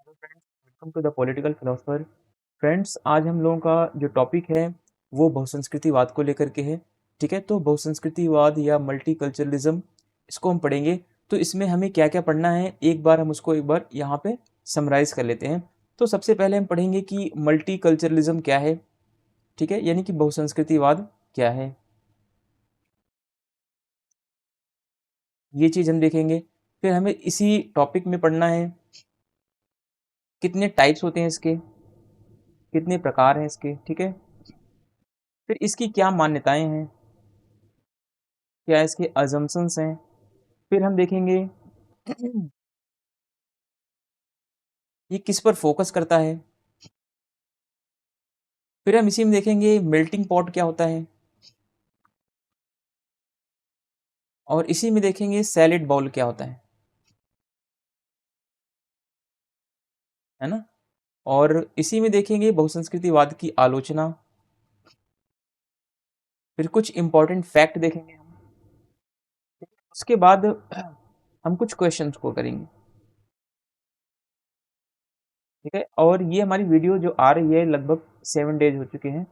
Hello friends, welcome to the political philosopher. Friends, आज हम लोगों का जो टॉपिक है वो बहुसंस्कृतिवाद को लेकर के है। ठीक है, तो बहुसंस्कृतिवाद या मल्टीकल्चरलिज्म इसको हम पढ़ेंगे। तो इसमें हमें क्या क्या पढ़ना है, एक बार हम उसको एक बार यहाँ पे समराइज कर लेते हैं। तो सबसे पहले हम पढ़ेंगे कि मल्टीकल्चरलिज्म क्या है। ठीक है, यानी कि बहुसंस्कृतिवाद क्या है, ये चीज़ हम देखेंगे। फिर हमें इसी टॉपिक में पढ़ना है कितने टाइप्स होते हैं इसके, कितने प्रकार हैं इसके। ठीक है, फिर इसकी क्या मान्यताएं हैं, क्या इसके अजम्पशंस हैं। फिर हम देखेंगे ये किस पर फोकस करता है। फिर हम इसी में देखेंगे मेल्टिंग पॉट क्या होता है, और इसी में देखेंगे सैलेड बाउल क्या होता है ना। और इसी में देखेंगे बहुसंस्कृतिवाद की आलोचना। फिर कुछ इंपॉर्टेंट फैक्ट देखेंगे हम। उसके बाद हम कुछ क्वेश्चंस को करेंगे। ठीक है, और ये हमारी वीडियो जो आ रही है लगभग 7 डेज हो चुके हैं।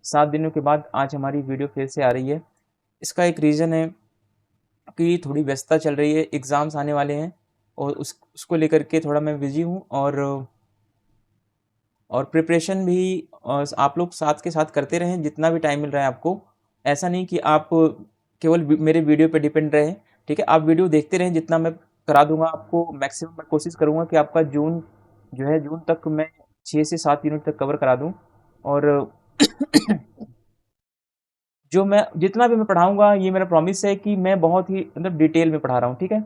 7 दिनों के बाद आज हमारी वीडियो फिर से आ रही है। इसका एक रीज़न है कि थोड़ी व्यस्तता चल रही है, एग्ज़ाम्स आने वाले हैं और उसको लेकर के थोड़ा मैं बिज़ी हूँ। और प्रिपरेशन भी आप लोग साथ के साथ करते रहें जितना भी टाइम मिल रहा है आपको। ऐसा नहीं कि आप केवल मेरे वीडियो पे डिपेंड रहें। ठीक है, आप वीडियो देखते रहें, जितना मैं करा दूंगा आपको मैक्सिमम मैं कोशिश करूंगा कि आपका जून जो है जून तक मैं 6 से 7 यूनिट तक कवर करा दूं। और जो मैं जितना भी मैं पढ़ाऊंगा, ये मेरा प्रॉमिस है कि मैं बहुत ही मतलब डिटेल में पढ़ा रहा हूँ। ठीक है,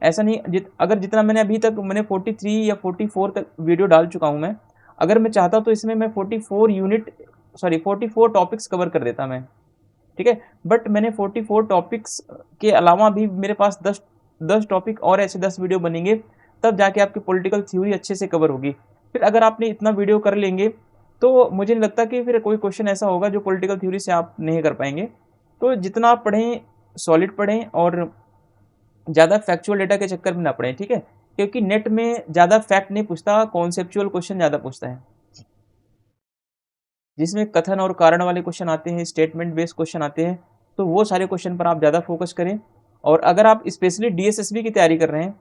ऐसा नहीं अगर जितना मैंने अभी तक मैंने 43 या 44 तक वीडियो डाल चुका हूँ मैं। अगर मैं चाहता तो इसमें मैं 44 टॉपिक्स कवर कर देता मैं। ठीक है, बट मैंने 44 टॉपिक्स के अलावा भी मेरे पास 10 टॉपिक और ऐसे 10 वीडियो बनेंगे, तब जाके आपकी पॉलिटिकल थ्योरी अच्छे से कवर होगी। फिर अगर आपने इतना वीडियो कर लेंगे तो मुझे नहीं लगता कि फिर कोई क्वेश्चन ऐसा होगा जो पॉलिटिकल थ्योरी से आप नहीं कर पाएंगे। तो जितना आप पढ़ें सॉलिड पढ़ें, और ज़्यादा फैक्चुअल डेटा के चक्कर में ना पड़े। ठीक है, क्योंकि नेट में ज़्यादा फैक्ट नहीं पूछता, कॉन्सेप्चुअल क्वेश्चन ज़्यादा पूछता है, जिसमें कथन और कारण वाले क्वेश्चन आते हैं, स्टेटमेंट बेस्ड क्वेश्चन आते हैं। तो वो सारे क्वेश्चन पर आप ज़्यादा फोकस करें। और अगर आप स्पेशली डीएसएसबी की तैयारी कर रहे हैं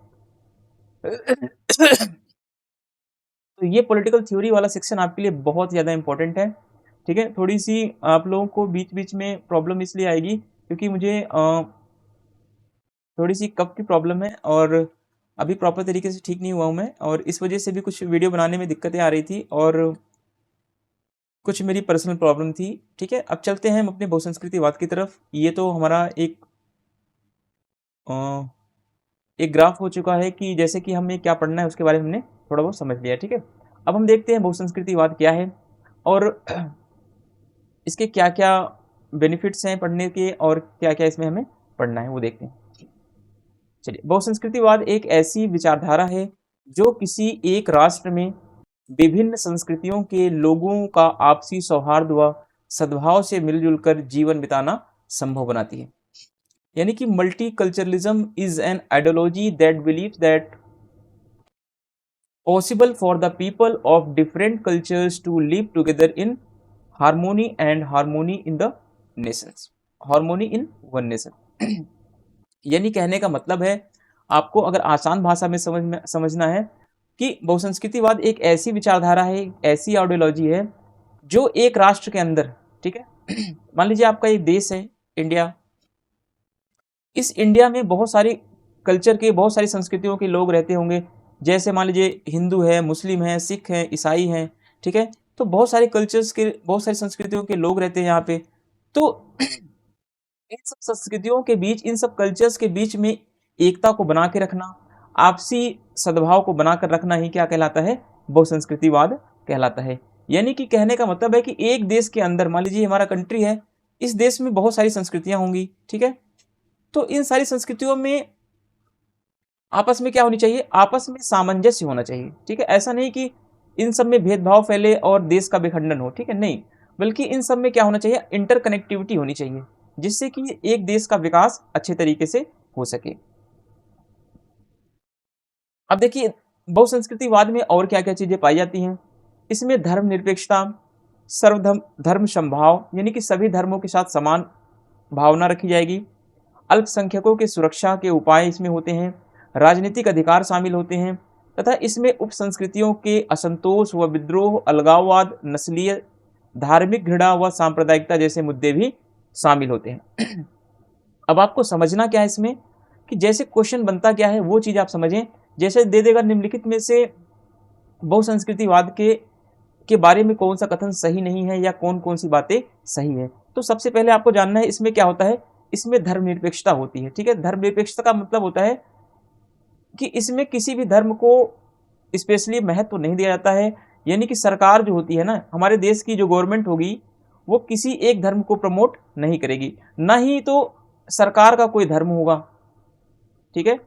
तो ये पॉलिटिकल थ्योरी वाला सेक्शन आपके लिए बहुत ज़्यादा इंपॉर्टेंट है। ठीक है, थोड़ी सी आप लोगों को बीच बीच में प्रॉब्लम इसलिए आएगी क्योंकि मुझे थोड़ी सी कफ की प्रॉब्लम है, और अभी प्रॉपर तरीके से ठीक नहीं हुआ हूँ मैं, और इस वजह से भी कुछ वीडियो बनाने में दिक्कतें आ रही थी, और कुछ मेरी पर्सनल प्रॉब्लम थी। ठीक है, अब चलते हैं हम अपने बहुसंस्कृतिवाद की तरफ। ये तो हमारा अ, एक ग्राफ हो चुका है कि जैसे कि हमें क्या पढ़ना है उसके बारे में हमने थोड़ा बहुत समझ लिया। ठीक है, अब हम देखते हैं बहुसंस्कृतिवाद क्या है, और इसके क्या क्या बेनिफिट्स हैं पढ़ने के, और क्या क्या इसमें हमें पढ़ना है वो देखते हैं। चलिए, बहुसंस्कृतिवाद एक ऐसी विचारधारा है जो किसी एक राष्ट्र में विभिन्न संस्कृतियों के लोगों का आपसी सौहार्द व सद्भाव से मिलजुल कर जीवन बिताना संभव बनाती है। यानी कि multiculturalism is an ideology that believes that possible for the people of different cultures to live together in harmony and harmony in the nations, harmony in one nation। यानी कहने का मतलब है, आपको अगर आसान भाषा में समझना है कि बहुसंस्कृतिवाद एक ऐसी विचारधारा है, एक ऐसी आइडियोलॉजी है जो एक राष्ट्र के अंदर, ठीक है, मान लीजिए आपका एक देश है इंडिया। इस इंडिया में बहुत सारी कल्चर के, बहुत सारी संस्कृतियों के लोग रहते होंगे। जैसे मान लीजिए हिंदू है, मुस्लिम है, सिख है, ईसाई हैं। ठीक है, तो बहुत सारे कल्चर्स के, बहुत सारी संस्कृतियों के लोग रहते हैं यहाँ पे। तो इन सब संस्कृतियों के बीच, इन सब कल्चर्स के बीच में एकता को बना के रखना, आपसी सद्भाव को बनाकर रखना ही क्या कहलाता है, बहुसंस्कृतिवाद कहलाता है। यानी कि कहने का मतलब है कि एक देश के अंदर, मान लीजिए हमारा कंट्री है, इस देश में बहुत सारी संस्कृतियां होंगी। ठीक है, तो इन सारी संस्कृतियों में आपस में क्या होनी चाहिए, आपस में सामंजस्य होना चाहिए। ठीक है, ऐसा नहीं कि इन सब में भेदभाव फैले और देश का विखंडन हो। ठीक है, नहीं, बल्कि इन सब में क्या होना चाहिए, इंटरकनेक्टिविटी होनी चाहिए, जिससे कि एक देश का विकास अच्छे तरीके से हो सके। अब देखिए, बहुसंस्कृतिवाद में और क्या क्या चीजें पाई जाती हैं? इसमें धर्मनिरपेक्षता, सर्वधर्म धर्म समभाव, यानी कि सभी धर्मों के साथ समान भावना रखी जाएगी। अल्पसंख्यकों की सुरक्षा के उपाय इसमें होते हैं। राजनीतिक अधिकार शामिल होते हैं तथा इसमें उपसंस्कृतियों के असंतोष व विद्रोह, अलगाववाद, नस्लीय, धार्मिक घृणा व सांप्रदायिकता जैसे मुद्दे भी शामिल होते हैं। अब आपको समझना क्या है इसमें, कि जैसे क्वेश्चन बनता क्या है वो चीज आप समझें। जैसे दे देगा निम्नलिखित में से बहुसंस्कृतिवाद के बारे में कौन सा कथन सही नहीं है या कौन कौन सी बातें सही है। तो सबसे पहले आपको जानना है इसमें क्या होता है। इसमें धर्मनिरपेक्षता होती है। ठीक है, धर्मनिरपेक्षता का मतलब होता है कि इसमें किसी भी धर्म को स्पेशली महत्व नहीं दिया जाता है। यानी कि सरकार जो होती है ना, हमारे देश की जो गवर्नमेंट होगी, वो किसी एक धर्म को प्रमोट नहीं करेगी, ना ही तो सरकार का कोई धर्म होगा। ठीक है,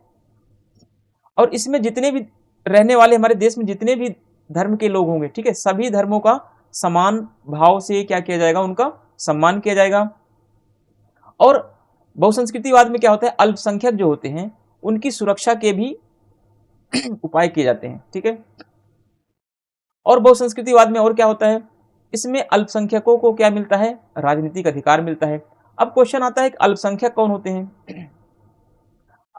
और इसमें जितने भी रहने वाले हमारे देश में जितने भी धर्म के लोग होंगे, ठीक है, सभी धर्मों का समान भाव से क्या किया जाएगा, उनका सम्मान किया जाएगा। और बहुसंस्कृतिवाद में क्या होता है, अल्पसंख्यक जो होते हैं उनकी सुरक्षा के भी उपाय किए जाते हैं। ठीक है, और बहुसंस्कृतिवाद में और क्या होता है, इसमें अल्पसंख्यकों को क्या मिलता है, राजनीतिक अधिकार मिलता है। अब क्वेश्चन आता है कि अल्पसंख्यक कौन होते हैं।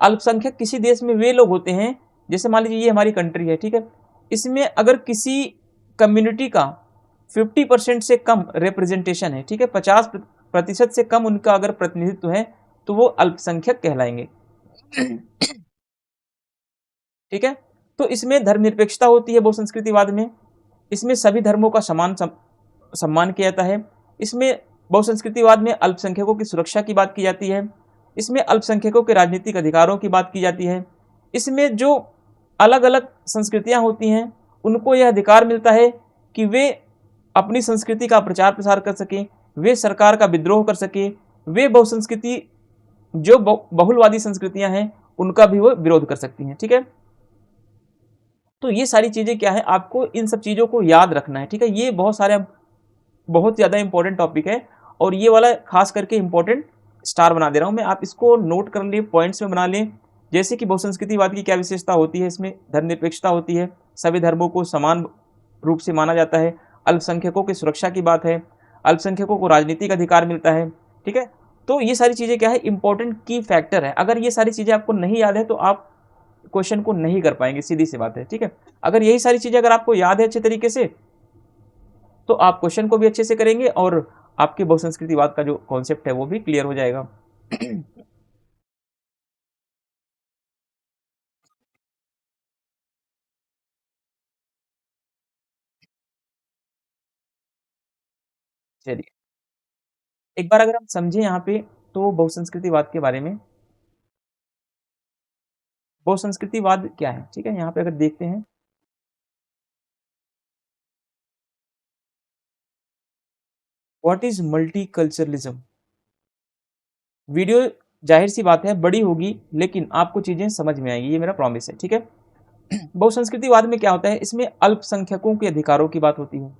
अल्पसंख्यक किसी देश में वे लोग होते हैं, जैसे मान लीजिए ये हमारी कंट्री है, ठीक है, इसमें अगर किसी कम्युनिटी का 50% से कम रिप्रेजेंटेशन है, ठीक है, 50% से कम उनका अगर प्रतिनिधित्व है, तो वो अल्पसंख्यक कहलाएंगे। ठीक है, तो इसमें धर्मनिरपेक्षता होती है बहुसंस्कृतिवाद में। इसमें सभी धर्मों का समान सम्मान किया जाता है। इसमें बहुसंस्कृतिवाद में अल्पसंख्यकों की सुरक्षा की बात की जाती है। इसमें अल्पसंख्यकों के राजनीतिक अधिकारों की बात की जाती है। इसमें जो अलग अलग संस्कृतियां होती हैं उनको यह अधिकार मिलता है कि वे अपनी संस्कृति का प्रचार प्रसार कर सकें, वे सरकार का विद्रोह कर सकें, वे बहुसंस्कृति जो बहुलवादी संस्कृतियां हैं उनका भी वो विरोध कर सकती हैं। ठीक है, तो ये सारी चीजें क्या है, आपको इन सब चीजों को याद रखना है। ठीक है, ये बहुत ज्यादा इंपॉर्टेंट टॉपिक है और ये वाला खास करके इंपॉर्टेंट स्टार बना दे रहा हूं मैं, आप इसको नोट कर लें, पॉइंट्स में बना लें। जैसे कि बहुसंस्कृतिवाद की क्या विशेषता होती है, इसमें धर्मनिरपेक्षता होती है, सभी धर्मों को समान रूप से माना जाता है, अल्पसंख्यकों की सुरक्षा की बात है, अल्पसंख्यकों को राजनीतिक अधिकार मिलता है। ठीक है, तो ये सारी चीजें क्या है, इंपॉर्टेंट की फैक्टर है। अगर ये सारी चीजें आपको नहीं याद है तो आप क्वेश्चन को नहीं कर पाएंगे, सीधी सी बात है। ठीक है, अगर यही सारी चीजें अगर आपको याद है अच्छे तरीके से, तो आप क्वेश्चन को भी अच्छे से करेंगे और आपके बहुसंस्कृतिवाद का जो कॉन्सेप्ट है वो भी क्लियर हो जाएगा। चलिए, एक बार अगर हम समझें यहाँ पे तो बहुसंस्कृतिवाद के बारे में, बहुसंस्कृतिवाद क्या है। ठीक है, यहाँ पे अगर देखते हैं, व्हाट इज मल्टीकल्चरलिज्म। वीडियो जाहिर सी बात है बड़ी होगी, लेकिन आपको चीजें समझ में आएंगी, ये मेरा प्रॉमिस है। ठीक है, बहुसंस्कृतिवाद में क्या होता है, इसमें अल्पसंख्यकों के अधिकारों की बात होती है।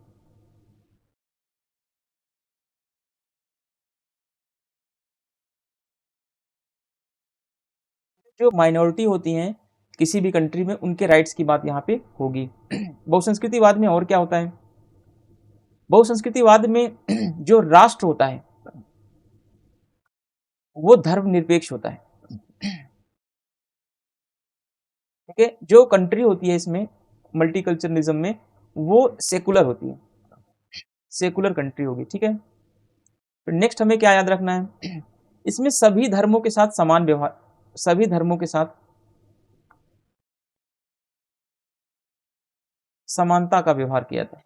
जो माइनॉरिटी होती हैं किसी भी कंट्री में, उनके राइट्स की बात यहाँ पे होगी। बहुसंस्कृतिवाद में और क्या होता है, बहुसंस्कृतिवाद में जो राष्ट्र होता है वो धर्मनिरपेक्ष होता है। ठीक है, जो कंट्री होती है इसमें मल्टीकल्चरलिज्म में, वो सेकुलर होती है, सेकुलर कंट्री होगी। ठीक है, तो नेक्स्ट हमें क्या याद रखना है, इसमें सभी धर्मों के साथ समान व्यवहार, सभी धर्मों के साथ समानता का व्यवहार किया जाता है।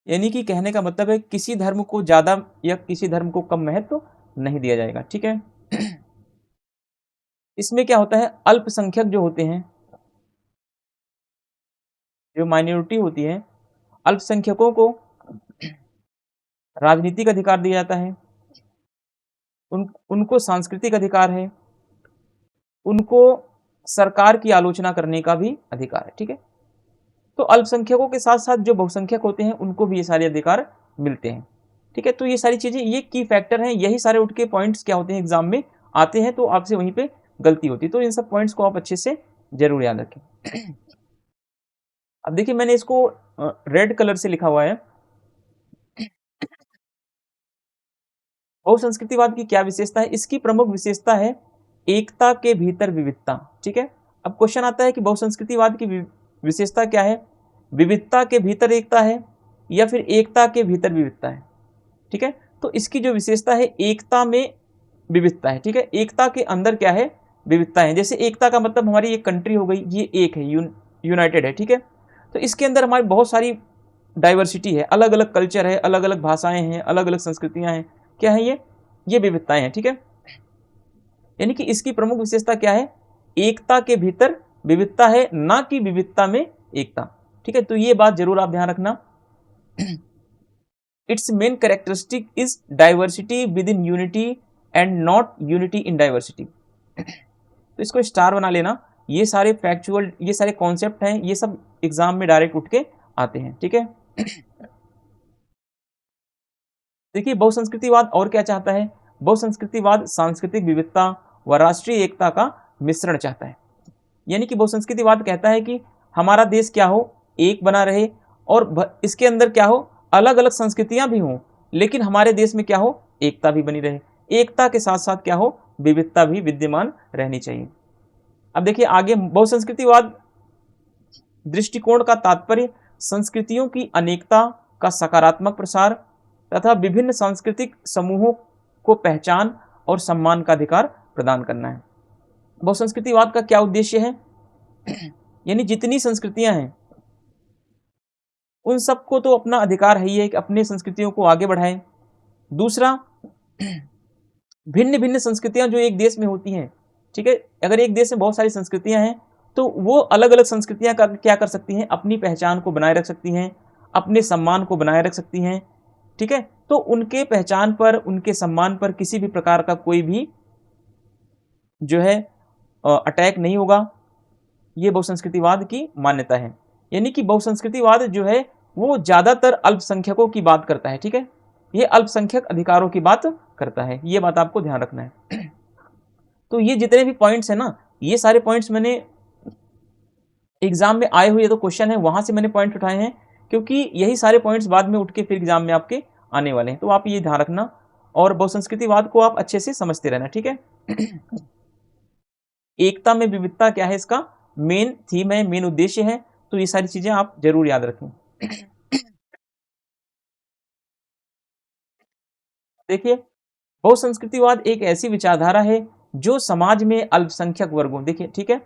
यानी कि कहने का मतलब है किसी धर्म को ज्यादा या किसी धर्म को कम महत्व नहीं दिया जाएगा। ठीक है, इसमें क्या होता है, अल्पसंख्यक जो होते हैं, जो माइनॉरिटी होती है, अल्पसंख्यकों को राजनीतिक अधिकार दिया जाता है, उनको सांस्कृतिक अधिकार है, उनको सरकार की आलोचना करने का भी अधिकार है। ठीक है, तो अल्पसंख्यकों के साथ साथ जो बहुसंख्यक होते हैं उनको भी ये सारे अधिकार मिलते हैं। ठीक है, तो ये सारी चीजें, ये की फैक्टर हैं, यही सारे उठ के पॉइंट्स क्या होते हैं एग्जाम में आते हैं, तो आपसे वहीं पे गलती होती है। तो इन सब पॉइंट्स को आप अच्छे से जरूर याद रखें। अब देखिए मैंने इसको रेड कलर से लिखा हुआ है। बहुसंस्कृतिवाद की क्या विशेषता है? इसकी प्रमुख विशेषता है एकता के भीतर विविधता। ठीक है, अब क्वेश्चन आता है कि बहुसंस्कृतिवाद की विशेषता क्या है? विविधता के भीतर एकता है या फिर एकता के भीतर विविधता है? ठीक है, तो इसकी जो विशेषता है एकता में विविधता है। ठीक है, एकता के अंदर क्या है? विविधता है। जैसे एकता का मतलब हमारी एक कंट्री हो गई, ये एक है, यूनाइटेड है। ठीक है, तो इसके अंदर हमारी बहुत सारी डाइवर्सिटी है, अलग अलग कल्चर है, अलग अलग भाषाएं हैं, अलग अलग संस्कृतियां हैं। क्या है ये विविधताएं हैं। ठीक है, यानी कि इसकी प्रमुख विशेषता क्या है? एकता के भीतर विविधता है, ना कि विविधता में एकता। ठीक है, तो ये बात जरूर आप ध्यान रखना। It's main characteristic is diversity with in unity and not unity in diversity. तो इसको स्टार बना लेना। ये सारे फैक्चुअल, ये सारे कॉन्सेप्ट हैं, ये सब एग्जाम में डायरेक्ट उठ के आते हैं। ठीक है, देखिए बहुसंस्कृतिवाद और क्या चाहता है? बहुसंस्कृतिवाद सांस्कृतिक विविधता व राष्ट्रीय एकता का मिश्रण चाहता है। यानी कि बहुसंस्कृतिवाद कहता है कि हमारा देश क्या हो? एक बना रहे, और इसके अंदर क्या हो? अलग अलग संस्कृतियां भी हों, लेकिन हमारे देश में क्या हो? एकता भी बनी रहे। एकता के साथ साथ क्या हो? विविधता भी विद्यमान रहनी चाहिए। अब देखिए आगे, बहुसंस्कृतिवाद दृष्टिकोण का तात्पर्य संस्कृतियों की अनेकता का सकारात्मक प्रसार तथा विभिन्न सांस्कृतिक समूहों को पहचान और सम्मान का अधिकार प्रदान करना है। बहुसंस्कृतिवाद का क्या उद्देश्य है? यानी जितनी संस्कृतियां हैं उन सबको तो अपना अधिकार है ही है कि अपनी संस्कृतियों को आगे बढ़ाएं। दूसरा, भिन्न भिन्न संस्कृतियां जो एक देश में होती हैं, ठीक है, अगर एक देश में बहुत सारी संस्कृतियां हैं तो वो अलग अलग संस्कृतियां क्या कर सकती हैं? अपनी पहचान को बनाए रख सकती हैं, अपने सम्मान को बनाए रख सकती हैं। ठीक है, तो उनके पहचान पर, उनके सम्मान पर किसी भी प्रकार का कोई भी जो है अटैक नहीं होगा। ये बहुसंस्कृतिवाद की मान्यता है। यानी कि बहुसंस्कृतिवाद जो है वो ज्यादातर अल्पसंख्यकों की बात करता है। ठीक है, ये अल्पसंख्यक अधिकारों की बात करता है, ये बात आपको ध्यान रखना है। तो ये जितने भी पॉइंट्स हैं ना, ये सारे पॉइंट्स मैंने एग्जाम में आए हुए तो क्वेश्चन है वहां से मैंने पॉइंट उठाए हैं, क्योंकि यही सारे पॉइंट्स बाद में उठ के फिर एग्जाम में आपके आने वाले हैं। तो आप ये ध्यान रखना और बहुसंस्कृतिवाद को आप अच्छे से समझते रहना। ठीक है, एकता में विविधता क्या है? इसका मेन थीम है, मेन उद्देश्य है। तो ये सारी चीजें आप जरूर याद रखें। देखिए, बहुसंस्कृतिवाद एक ऐसी विचारधारा है जो समाज में अल्पसंख्यक वर्गों, देखिए ठीक है,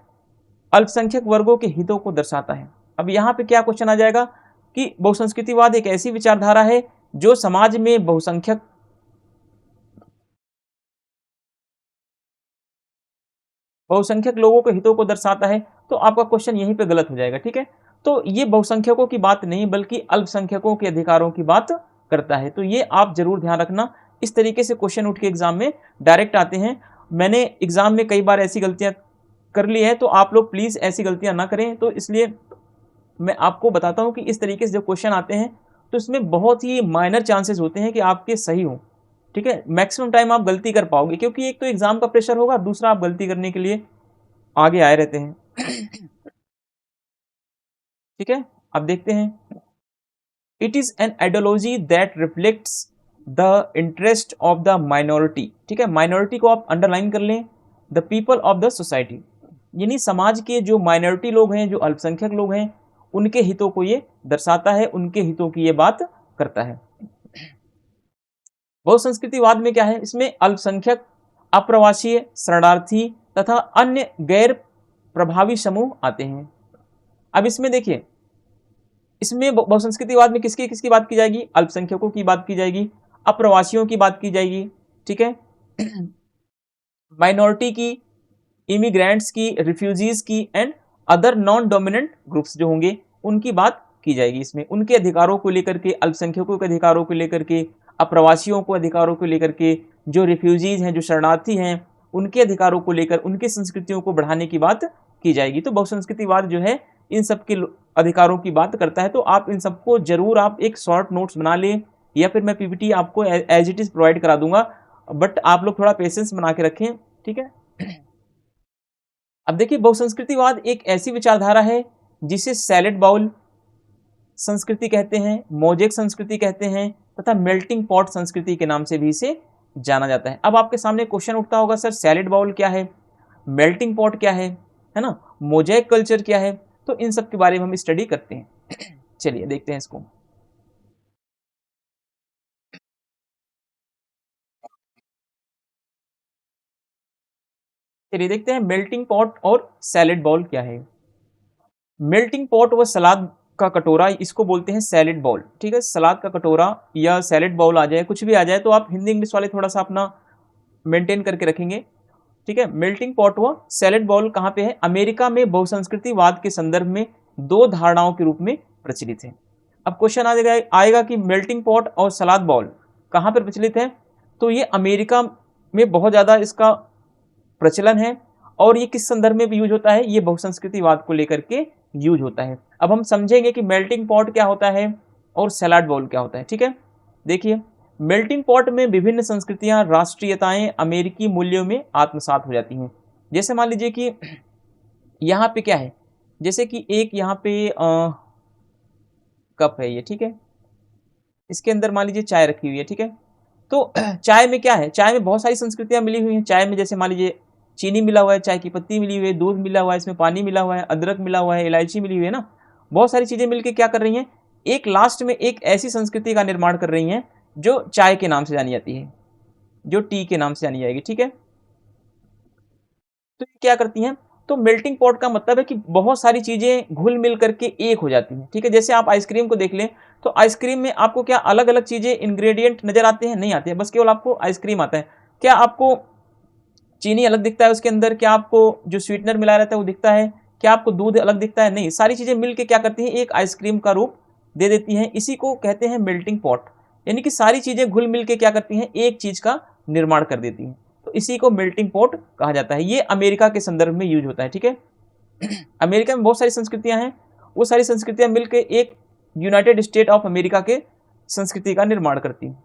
अल्पसंख्यक वर्गों के हितों को दर्शाता है। अब यहाँ पे क्या क्वेश्चन आ जाएगा कि बहुसंस्कृतिवाद एक ऐसी विचारधारा है जो समाज में बहुसंख्यक लोगों के हितों को दर्शाता है, तो आपका क्वेश्चन यहीं पे गलत हो जाएगा। ठीक है, तो ये बहुसंख्यकों की बात नहीं बल्कि अल्पसंख्यकों के अधिकारों की बात करता है। तो ये आप जरूर ध्यान रखना। इस तरीके से क्वेश्चन उठ के एग्जाम में डायरेक्ट आते हैं। मैंने एग्जाम में कई बार ऐसी गलतियां कर ली है, तो आप लोग प्लीज ऐसी गलतियां ना करें। तो इसलिए मैं आपको बताता हूं कि इस तरीके से जब क्वेश्चन आते हैं तो इसमें बहुत ही माइनर चांसेस होते हैं कि आपके सही हो। ठीक है, मैक्सिमम टाइम आप गलती कर पाओगे, क्योंकि एक तो एग्जाम का प्रेशर होगा, दूसरा आप गलती करने के लिए आगे आए रहते हैं। ठीक है, अब देखते हैं। It is an ideology that reflects the interest of the minority. ठीक है, माइनॉरिटी को आप अंडरलाइन कर लें, the people of the society, यानी समाज के जो माइनॉरिटी लोग हैं, जो अल्पसंख्यक लोग हैं, उनके हितों को ये दर्शाता है, उनके हितों की ये बात करता है। बहुसंस्कृतिवाद में क्या है? इसमें अल्पसंख्यक, अप्रवासीय, शरणार्थी तथा अन्य गैर प्रभावी समूह आते हैं। अब इसमें देखिए, इसमें बहुसंस्कृतिवाद में किसकी किसकी बात की जाएगी? अल्पसंख्यकों की बात की जाएगी, अप्रवासियों की बात की जाएगी, ठीक है, माइनॉरिटी की, इमिग्रेंट्स की, रिफ्यूजीज की and other non dominant groups जो होंगे उनकी बात की जाएगी। इसमें उनके अधिकारों को लेकर के, अल्पसंख्यकों के अधिकारों को लेकर के, अप्रवासियों को अधिकारों को लेकर के, जो रिफ्यूजीज हैं, जो शरणार्थी हैं, उनके अधिकारों को लेकर, उनकी संस्कृतियों को बढ़ाने की बात की जाएगी। तो बहुसंस्कृतिवाद जो है इन सब के अधिकारों की बात करता है। तो आप इन सबको जरूर आप एक शॉर्ट नोट्स बना लें, या फिर मैं पीपीटी आपको एज इट इज प्रोवाइड करा दूंगा, बट आप लोग थोड़ा पेशेंस बना के रखें। ठीक है, अब देखिए, बहुसंस्कृतिवाद एक ऐसी विचारधारा है जिसे सैलेड बाउल संस्कृति कहते हैं, मोजेक संस्कृति कहते हैं तथा मेल्टिंग पॉट संस्कृति के नाम से भी इसे जाना जाता है। अब आपके सामने क्वेश्चन उठता होगा, सर सैलेड बाउल क्या है, मेल्टिंग पॉट क्या है ना, मोजेक कल्चर क्या है, तो इन सब के बारे में हम स्टडी करते हैं। चलिए देखते हैं इसको। चलिए देखते हैं मेल्टिंग पॉट और सैलेड बाउल क्या है। मेल्टिंग पॉट व सलाद का कटोरा, इसको बोलते हैं सैलेड बाउल। ठीक है, सलाद का कटोरा या सैलेड बाउल आ जाए, कुछ भी आ जाए, तो आप हिंदी इंग्लिश वाले थोड़ा सा अपना मेंटेन करके रखेंगे। ठीक है, मेल्टिंग पॉट व सैलेड बाउल कहाँ पे है? अमेरिका में बहुसंस्कृतिवाद के संदर्भ में दो धारणाओं के रूप में प्रचलित है। अब क्वेश्चन आएगा कि मेल्टिंग पॉट और सलाद बाउल कहाँ पर प्रचलित है? तो ये अमेरिका में बहुत ज्यादा इसका प्रचलन है। और ये किस संदर्भ में भी यूज होता है? ये बहुसंस्कृतिवाद को लेकर के यूज होता है। अब हम समझेंगे कि मेल्टिंग पॉट क्या होता है और सलाद बाउल क्या होता है। ठीक है, देखिए मेल्टिंग पॉट में विभिन्न संस्कृतियां, राष्ट्रीयताएं अमेरिकी मूल्यों में आत्मसात हो जाती हैं। जैसे मान लीजिए कि यहाँ पे क्या है, जैसे कि एक यहाँ पे कप है ये, ठीक है, इसके अंदर मान लीजिए चाय रखी हुई है। ठीक है, तो चाय में क्या है, चाय में बहुत सारी संस्कृतियां मिली हुई हैं। चाय में जैसे मान लीजिए चीनी मिला हुआ है, चाय की पत्ती मिली हुई है, दूध मिला हुआ है, इसमें पानी मिला हुआ है, अदरक मिला हुआ है, इलायची मिली हुई है ना, बहुत सारी चीजें मिलकर क्या कर रही हैं, एक लास्ट में एक ऐसी संस्कृति का निर्माण कर रही हैं जो चाय के नाम से जानी जाती है, जो टी के नाम से जानी जाएगी। ठीक है, तो ये क्या करती हैं, तो मेल्टिंग पॉट का मतलब है कि बहुत सारी चीजें घुल मिल करके एक हो जाती हैं। ठीक है, जैसे आप आइसक्रीम को देख लें, तो आइसक्रीम में आपको क्या अलग अलग चीजें, इंग्रेडिएंट नजर आते हैं? नहीं आते हैं, बस केवल आपको आइसक्रीम आता है। क्या आपको चीनी अलग दिखता है उसके अंदर? क्या आपको जो स्वीटनर मिलाया रहता है वो दिखता है? क्या आपको दूध अलग दिखता है? नहीं, सारी चीजें मिलके क्या करती हैं, एक आइसक्रीम का रूप दे देती हैं। इसी को कहते हैं मेल्टिंग पॉट, यानी कि सारी चीजें घुल मिल के क्या करती हैं, एक चीज का निर्माण कर देती हैं। तो इसी को मेल्टिंग पॉट कहा जाता है। ये अमेरिका के संदर्भ में यूज होता है। ठीक है, अमेरिका में बहुत सारी संस्कृतियां हैं, वो सारी संस्कृतियां मिलकर एक यूनाइटेड स्टेट ऑफ अमेरिका के संस्कृति का निर्माण करती हैं।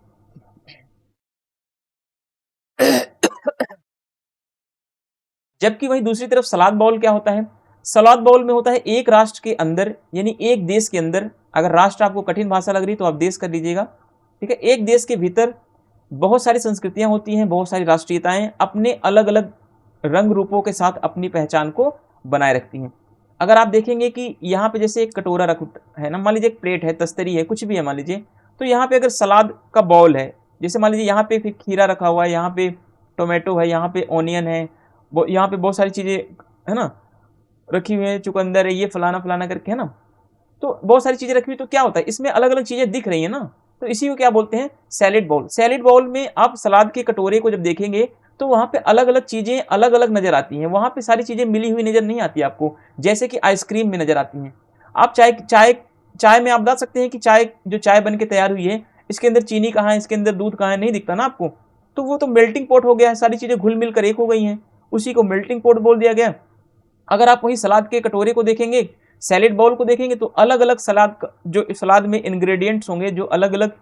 जबकि वहीं दूसरी तरफ सलाद बाउल क्या होता है? सलाद बाउल में होता है एक राष्ट्र के अंदर, यानी एक देश के अंदर, अगर राष्ट्र आपको कठिन भाषा लग रही तो आप देश कर लीजिएगा। ठीक है, एक देश के भीतर बहुत सारी संस्कृतियां होती हैं, बहुत सारी राष्ट्रीयताएं अपने अलग अलग रंग रूपों के साथ अपनी पहचान को बनाए रखती हैं। अगर आप देखेंगे कि यहाँ पे जैसे एक कटोरा रख है ना, मान लीजिए एक प्लेट है, तस्तरी है, कुछ भी है मान लीजिए, तो यहाँ पे अगर सलाद का बाउल है, जैसे मान लीजिए यहाँ पे फिर खीरा रखा हुआ है, यहाँ पे टोमेटो है, यहाँ पे ऑनियन है, यहाँ पे बहुत सारी चीज़ें है ना रखी हुई है, चुकंदर है, ये फलाना फलाना करके है ना, तो बहुत सारी चीज़ें रखी हुई, तो क्या होता है, इसमें अलग अलग चीज़ें दिख रही है ना, तो इसी को क्या बोलते हैं, सैलेड बाउल। सैलेड बाउल में आप सलाद के कटोरे को जब देखेंगे तो वहाँ पे अलग अलग चीज़ें अलग अलग नजर आती हैं, वहाँ पे सारी चीज़ें मिली हुई नजर नहीं आती आपको, जैसे कि आइसक्रीम में नजर आती हैं। आप चाय चाय चाय में आप बता सकते हैं कि चाय जो चाय बन के तैयार हुई है, इसके अंदर चीनी कहाँ है, इसके अंदर दूध कहाँ है, नहीं दिखता ना आपको, तो वो तो मेल्टिंग पॉट हो गया है, सारी चीज़ें घुल मिल कर एक हो गई हैं, उसी को मेल्टिंग पॉट बोल दिया गया। अगर आप वही सलाद के कटोरे को देखेंगे, सैलेड बाउल को देखेंगे, तो अलग अलग सलाद, जो सलाद में इंग्रेडिएंट्स होंगे, जो अलग अलग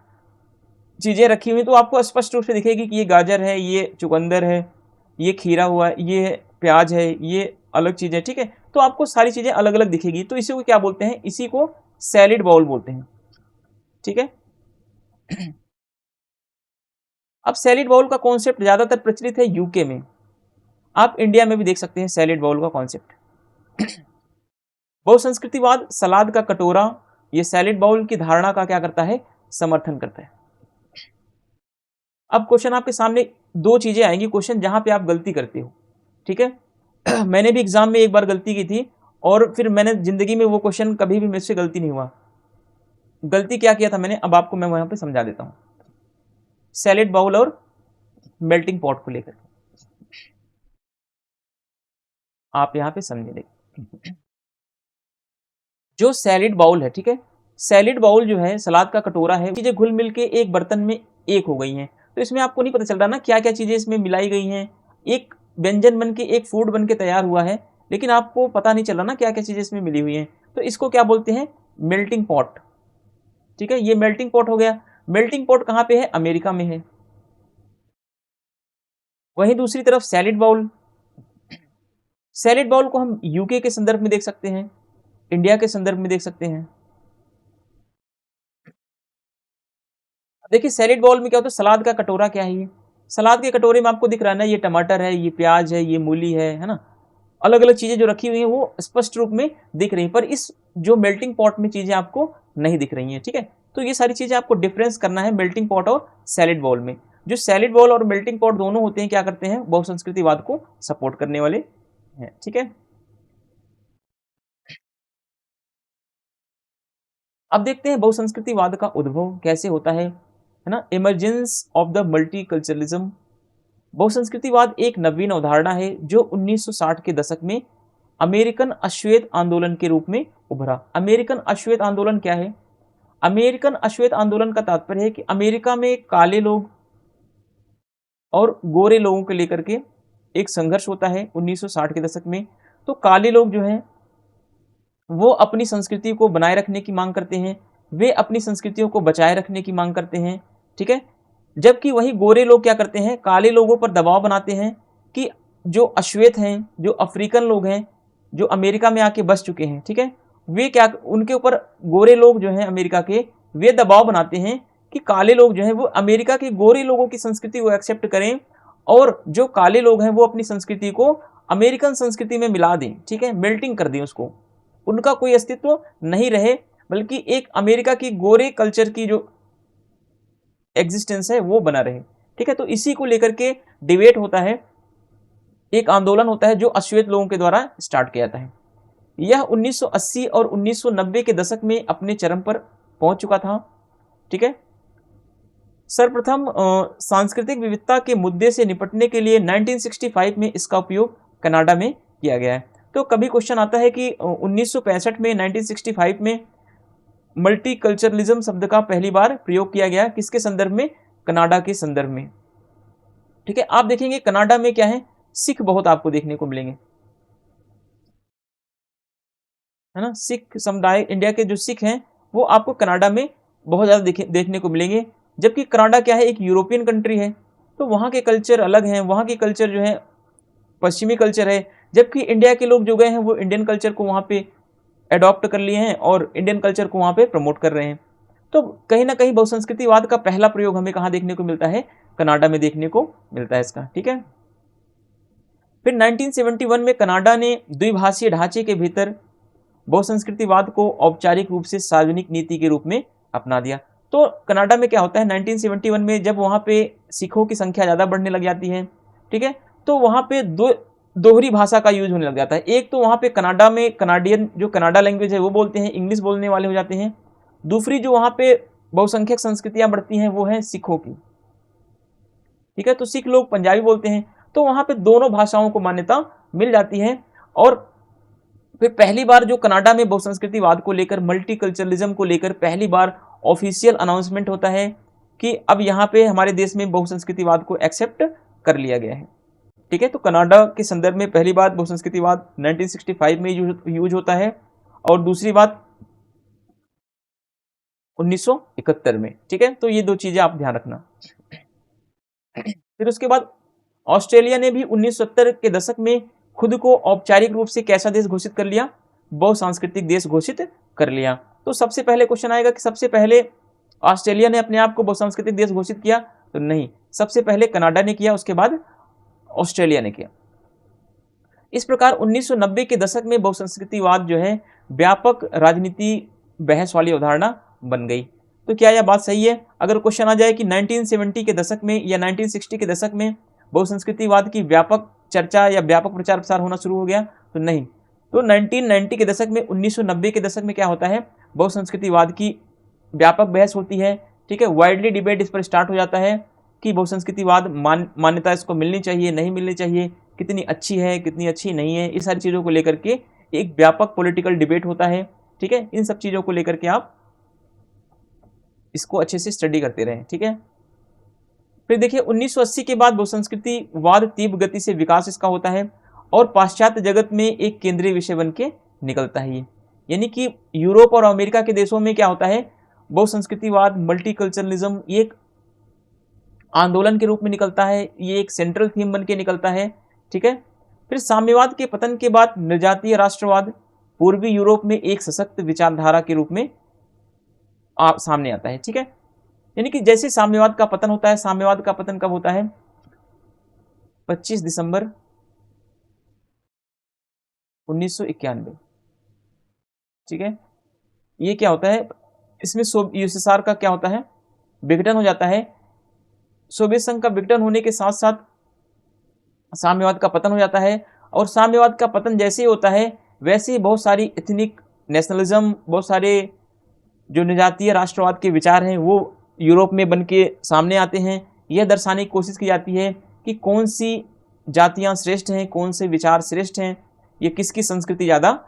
चीज़ें रखी हुई, तो आपको स्पष्ट रूप से दिखेगी कि ये गाजर है, ये चुकंदर है, ये खीरा हुआ है, ये प्याज है, ये अलग चीज़ है। ठीक है, तो आपको सारी चीज़ें अलग अलग दिखेगी, तो इसी को क्या बोलते हैं, इसी को सैलेड बाउल बोलते हैं। ठीक है, अब सैलेड बाउल का कॉन्सेप्ट ज़्यादातर प्रचलित है यूके में, आप इंडिया में भी देख सकते हैं सैलेड बाउल का कॉन्सेप्ट। बहुसंस्कृतिवाद सलाद का कटोरा, ये सैलेड बाउल की धारणा का क्या करता है, समर्थन करता है। अब क्वेश्चन आपके सामने दो चीजें आएंगी, क्वेश्चन जहां पे आप गलती करते हो। ठीक है, मैंने भी एग्जाम में एक बार गलती की थी, और फिर मैंने जिंदगी में वो क्वेश्चन कभी भी मुझसे गलती नहीं हुआ। गलती क्या किया था मैंने, अब आपको मैं वहां पे समझा देता हूं, सैलेड बाउल और मेल्टिंग पॉट को लेकर आप यहां पे समझे। जो सैलेड बाउल है, ठीक है, सैलेड बाउल जो है, सलाद का कटोरा है, चीजें घुल मिल के एक बर्तन में एक हो गई हैं, तो इसमें आपको नहीं पता चल रहा ना क्या क्या चीजें इसमें मिलाई गई हैं, एक व्यंजन बन के, एक फूड बन के तैयार हुआ है, लेकिन आपको पता नहीं चल रहा ना क्या क्या चीजें इसमें मिली हुई हैं, तो इसको क्या बोलते हैं, मेल्टिंग पॉट। ठीक है, ये मेल्टिंग पॉट हो गया। मेल्टिंग पॉट कहाँ पे है, अमेरिका में है। वहीं दूसरी तरफ सैलेड बाउल, सैलिड बाउल को हम यूके के संदर्भ में देख सकते हैं, इंडिया के संदर्भ में देख सकते हैं। देखिए सैलिड बाउल में क्या होता है, सलाद का कटोरा क्या है, ये सलाद के कटोरे में आपको दिख रहा है ना, ये टमाटर है, ये प्याज है, ये मूली है ना, अलग अलग चीजें जो रखी हुई हैं वो स्पष्ट रूप में दिख रही है, पर इस जो मेल्टिंग पॉट में चीजें आपको नहीं दिख रही हैं। ठीक है, तो ये सारी चीजें आपको डिफरेंस करना है मेल्टिंग पॉट और सैलिड बाउल में। जो सैलिड बाउल और मेल्टिंग पॉट दोनों होते हैं, क्या करते हैं, बहुसंस्कृतिवाद को सपोर्ट करने वाले हैं। ठीक है, अब देखते हैं बहुसंस्कृतिवाद का उद्भव कैसे होता है ना, इमरजेंस ऑफ द मल्टीकल्चरलिज्म। बहुसंस्कृतिवाद एक नवीन अवधारणा है जो 1960 के दशक में अमेरिकन अश्वेत आंदोलन के रूप में उभरा। अमेरिकन अश्वेत आंदोलन क्या है, अमेरिकन अश्वेत आंदोलन का तात्पर्य है कि अमेरिका में काले लोग और गोरे लोगों को लेकर के एक संघर्ष होता है 1960 के दशक में। तो काले लोग जो हैं वो अपनी संस्कृति को बनाए रखने की मांग करते हैं, वे अपनी संस्कृतियों को बचाए रखने की मांग करते हैं। ठीक है, जबकि वही गोरे लोग क्या करते हैं, काले लोगों पर दबाव बनाते हैं कि जो अश्वेत हैं, जो अफ्रीकन लोग हैं, जो अमेरिका में आके बस चुके हैं, ठीक है, वे क्या, उनके ऊपर गोरे लोग जो हैं अमेरिका के, वे दबाव बनाते हैं कि काले लोग जो हैं वो अमेरिका के गोरे लोगों की संस्कृति को एक्सेप्ट करें और जो काले लोग हैं वो अपनी संस्कृति को अमेरिकन संस्कृति में मिला दें। ठीक है, मेल्टिंग कर दें उसको, उनका कोई अस्तित्व नहीं रहे, बल्कि एक अमेरिका की गोरे कल्चर की जो एग्जिस्टेंस है वो बना रहे। ठीक है, तो इसी को लेकर के डिबेट होता है, एक आंदोलन होता है जो अश्वेत लोगों के द्वारा स्टार्ट किया जाता है। यह 1980 और 1990 के दशक में अपने चरम पर पहुंच चुका था। ठीक है, सर्वप्रथम सांस्कृतिक विविधता के मुद्दे से निपटने के लिए 1965 में इसका उपयोग कनाडा में किया गया है। तो कभी क्वेश्चन आता है कि 1965 में 1965 में मल्टीकल्चरलिज्म शब्द का पहली बार प्रयोग किया गया, किसके संदर्भ में, कनाडा के संदर्भ में। ठीक है, आप देखेंगे कनाडा में क्या है, सिख बहुत आपको देखने को मिलेंगे, है ना, सिख समुदाय, इंडिया के जो सिख हैं वो आपको कनाडा में बहुत ज़्यादा देखने को मिलेंगे। जबकि कनाडा क्या है, एक यूरोपियन कंट्री है, तो वहाँ के कल्चर अलग हैं, वहाँ के कल्चर जो है पश्चिमी कल्चर है, जबकि इंडिया के लोग जो गए हैं वो इंडियन कल्चर को वहाँ पे अडॉप्ट कर लिए हैं और इंडियन कल्चर को वहाँ पे प्रमोट कर रहे हैं। तो कहीं ना कहीं बहुसंस्कृतिवाद का पहला प्रयोग हमें कहाँ देखने को मिलता है, कनाडा में देखने को मिलता है इसका। ठीक है, फिर 1971 में कनाडा ने द्विभाषीय ढांचे के भीतर बहुसंस्कृतिवाद को औपचारिक रूप से सार्वजनिक नीति के रूप में अपना दिया। तो कनाडा में क्या होता है, 1971 में जब वहाँ पे सिखों की संख्या ज़्यादा बढ़ने लग जाती है, ठीक है, तो वहाँ पे दोहरी भाषा का यूज होने लग जाता है। एक तो वहाँ पे कनाडा में कनाडियन जो कनाडा लैंग्वेज है वो बोलते हैं, इंग्लिश बोलने वाले हो जाते हैं। दूसरी जो वहाँ पे बहुसंख्यक संस्कृतियाँ बढ़ती हैं वो हैं सिखों की। ठीक है, तो सिख लोग पंजाबी बोलते हैं, तो वहाँ पे दोनों भाषाओं को मान्यता मिल जाती है। और फिर पहली बार जो कनाडा में बहुसंस्कृतिवाद को लेकर, मल्टीकल्चरलिज्म को लेकर पहली बार ऑफिशियल अनाउंसमेंट होता है कि अब यहाँ पे हमारे देश में बहुसंस्कृतिवाद को एक्सेप्ट कर लिया गया है। ठीक है, तो कनाडा के संदर्भ में पहली बात बहुसंस्कृतिवाद 1965 में यूज होता है और दूसरी बात 1971 में। ठीक है, तो ये दो चीजें आप ध्यान रखना। फिर उसके बाद ऑस्ट्रेलिया ने भी 1970 के दशक में खुद को औपचारिक रूप से कैसा देश घोषित कर लिया, बहुसांस्कृतिक देश घोषित कर लिया। तो सबसे पहले क्वेश्चन आएगा कि सबसे पहले ऑस्ट्रेलिया ने अपने आप को बहुसांस्कृतिक देश घोषित किया, तो नहीं, सबसे पहले कनाडा ने किया, उसके बाद ऑस्ट्रेलिया ने किया। इस प्रकार 1990 के दशक में बहुसंस्कृतिवाद जो है व्यापक राजनीति बहस वाली अवधारणा बन गई। तो क्या यह बात सही है? अगर क्वेश्चन आ जाए कि 1970 के दशक में या 1960 के दशक में बहुसंस्कृतिवाद की व्यापक चर्चा या व्यापक प्रचार प्रसार होना शुरू हो गया, तो नहीं। तो 1990 के दशक में, 1990 के दशक में क्या होता है, बहुसंस्कृतिवाद की व्यापक बहस होती है। ठीक है, वाइडली डिबेट इस पर स्टार्ट हो जाता है कि बहुसंस्कृतिवाद मान्यता इसको मिलनी चाहिए, नहीं मिलनी चाहिए, कितनी अच्छी है, कितनी अच्छी नहीं है, इस सारी चीज़ों को लेकर के एक व्यापक पॉलिटिकल डिबेट होता है। ठीक है, इन सब चीज़ों को लेकर के आप इसको अच्छे से स्टडी करते रहें। ठीक है, फिर देखिए 1980 के बाद बहुसंस्कृतिवाद तीव्र गति से विकास इसका होता है और पाश्चात्य जगत में एक केंद्रीय विषय बन के निकलता है। यानी कि यूरोप और अमेरिका के देशों में क्या होता है, बहुसंस्कृतिवाद, मल्टीकल्चरलिज्म ये एक आंदोलन के रूप में निकलता है, ये एक सेंट्रल थीम बन के निकलता है। ठीक है, फिर साम्यवाद के पतन के बाद निर्जातीय राष्ट्रवाद पूर्वी यूरोप में एक सशक्त विचारधारा के रूप में सामने आता है। ठीक है, यानी कि जैसे साम्यवाद का पतन होता है, साम्यवाद का पतन कब होता है? 25 दिसंबर 1991। ठीक है, ये क्या होता है, इसमें यूएसएसआर का क्या होता है, विघटन हो जाता है। सोवियत संघ का विघटन होने के साथ साथ साम्यवाद का पतन हो जाता है, और साम्यवाद का पतन जैसे ही होता है वैसे ही बहुत सारी एथनिक नेशनलिज्म, बहुत सारे जो निजातीय राष्ट्रवाद के विचार हैं वो यूरोप में बन के सामने आते हैं। यह दर्शाने की कोशिश की जाती है कि कौन सी जातियां श्रेष्ठ हैं, कौन से विचार श्रेष्ठ हैं, ये किसकी संस्कृति ज़्यादा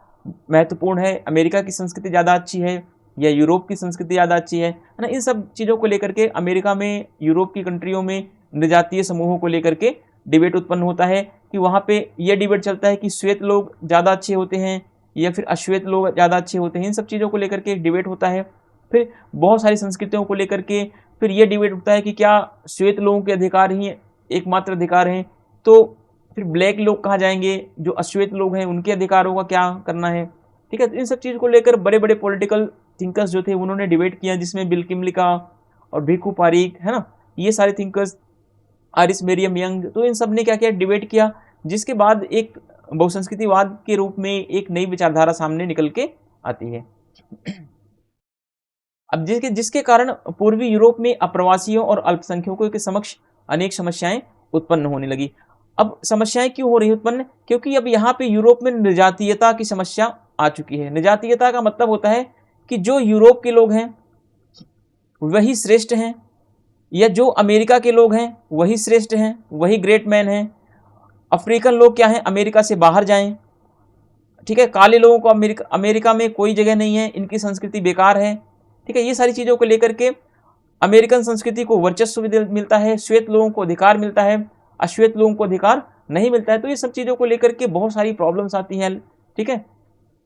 महत्वपूर्ण है, अमेरिका की संस्कृति ज़्यादा अच्छी है या यूरोप की संस्कृति ज़्यादा अच्छी है ना। इन सब चीज़ों को लेकर के अमेरिका में, यूरोप की कंट्रियों में निजातीय समूहों को लेकर के डिबेट उत्पन्न होता है कि वहाँ पे यह डिबेट चलता है कि श्वेत लोग ज़्यादा अच्छे होते हैं या फिर अश्वेत लोग ज़्यादा अच्छे होते हैं। इन सब चीज़ों को लेकर के एक डिबेट होता है। फिर बहुत सारी संस्कृतियों को लेकर के फिर यह डिबेट उठता है कि क्या श्वेत लोगों के अधिकार ही एकमात्र अधिकार हैं, तो फिर ब्लैक लोग कहाँ जाएंगे, जो अश्वेत लोग हैं उनके अधिकारों का क्या करना है। ठीक है, तो इन सब चीज़ को लेकर बड़े बड़े पॉलिटिकल थिंकर्स जो थे उन्होंने डिबेट किया, जिसमें बिल किमलिका और भिखु पारीक, है ना, ये सारे थिंकर्स, आरिस मेरियम यंग, तो इन सब ने क्या किया, डिबेट किया, जिसके बाद एक बहुसंस्कृतिवाद के रूप में एक नई विचारधारा सामने निकल के आती है। अब जिसके कारण पूर्वी यूरोप में अप्रवासियों और अल्पसंख्यकों के समक्ष अनेक समस्याएं उत्पन्न होने लगी। अब समस्याएं क्यों हो रही उत्पन्न? क्योंकि अब यहाँ पे यूरोप में निजातीयता की समस्या आ चुकी है। निजातीयता का मतलब होता है कि जो यूरोप के लोग हैं वही श्रेष्ठ हैं, या जो अमेरिका के लोग हैं वही श्रेष्ठ हैं, वही ग्रेट मैन हैं। अफ्रीकन लोग क्या हैं, अमेरिका से बाहर जाएं। ठीक है, काले लोगों को अमेरिका में कोई जगह नहीं है, इनकी संस्कृति बेकार है। ठीक है, ये सारी चीज़ों को लेकर के अमेरिकन संस्कृति को वर्चस्व मिलता है, श्वेत लोगों को अधिकार मिलता है, अश्वेत लोगों को अधिकार नहीं मिलता है। तो ये सब चीज़ों को लेकर के बहुत सारी प्रॉब्लम्स आती हैं। ठीक है,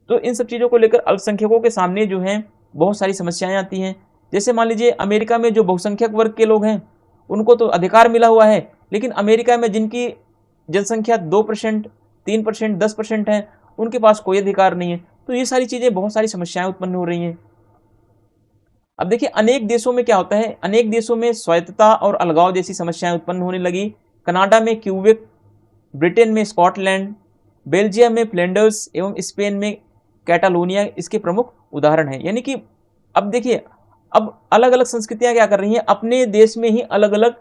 तो इन सब चीज़ों को लेकर अल्पसंख्यकों के सामने जो हैं बहुत सारी समस्याएं आती हैं। जैसे मान लीजिए अमेरिका में जो बहुसंख्यक वर्ग के लोग हैं उनको तो अधिकार मिला हुआ है, लेकिन अमेरिका में जिनकी जनसंख्या 2%, 3%, 10% है, उनके पास कोई अधिकार नहीं है। तो ये सारी चीज़ें, बहुत सारी समस्याएं उत्पन्न हो रही हैं। अब देखिए अनेक देशों में क्या होता है, अनेक देशों में स्वायत्तता और अलगाव जैसी समस्याएं उत्पन्न होने लगी। कनाडा में क्यूबेक, ब्रिटेन में स्कॉटलैंड, बेल्जियम में फ्लैंडर्स एवं स्पेन में कैटालोनिया इसके प्रमुख उदाहरण हैं। यानी कि अब देखिए, अब अलग अलग संस्कृतियां क्या कर रही हैं, अपने देश में ही अलग अलग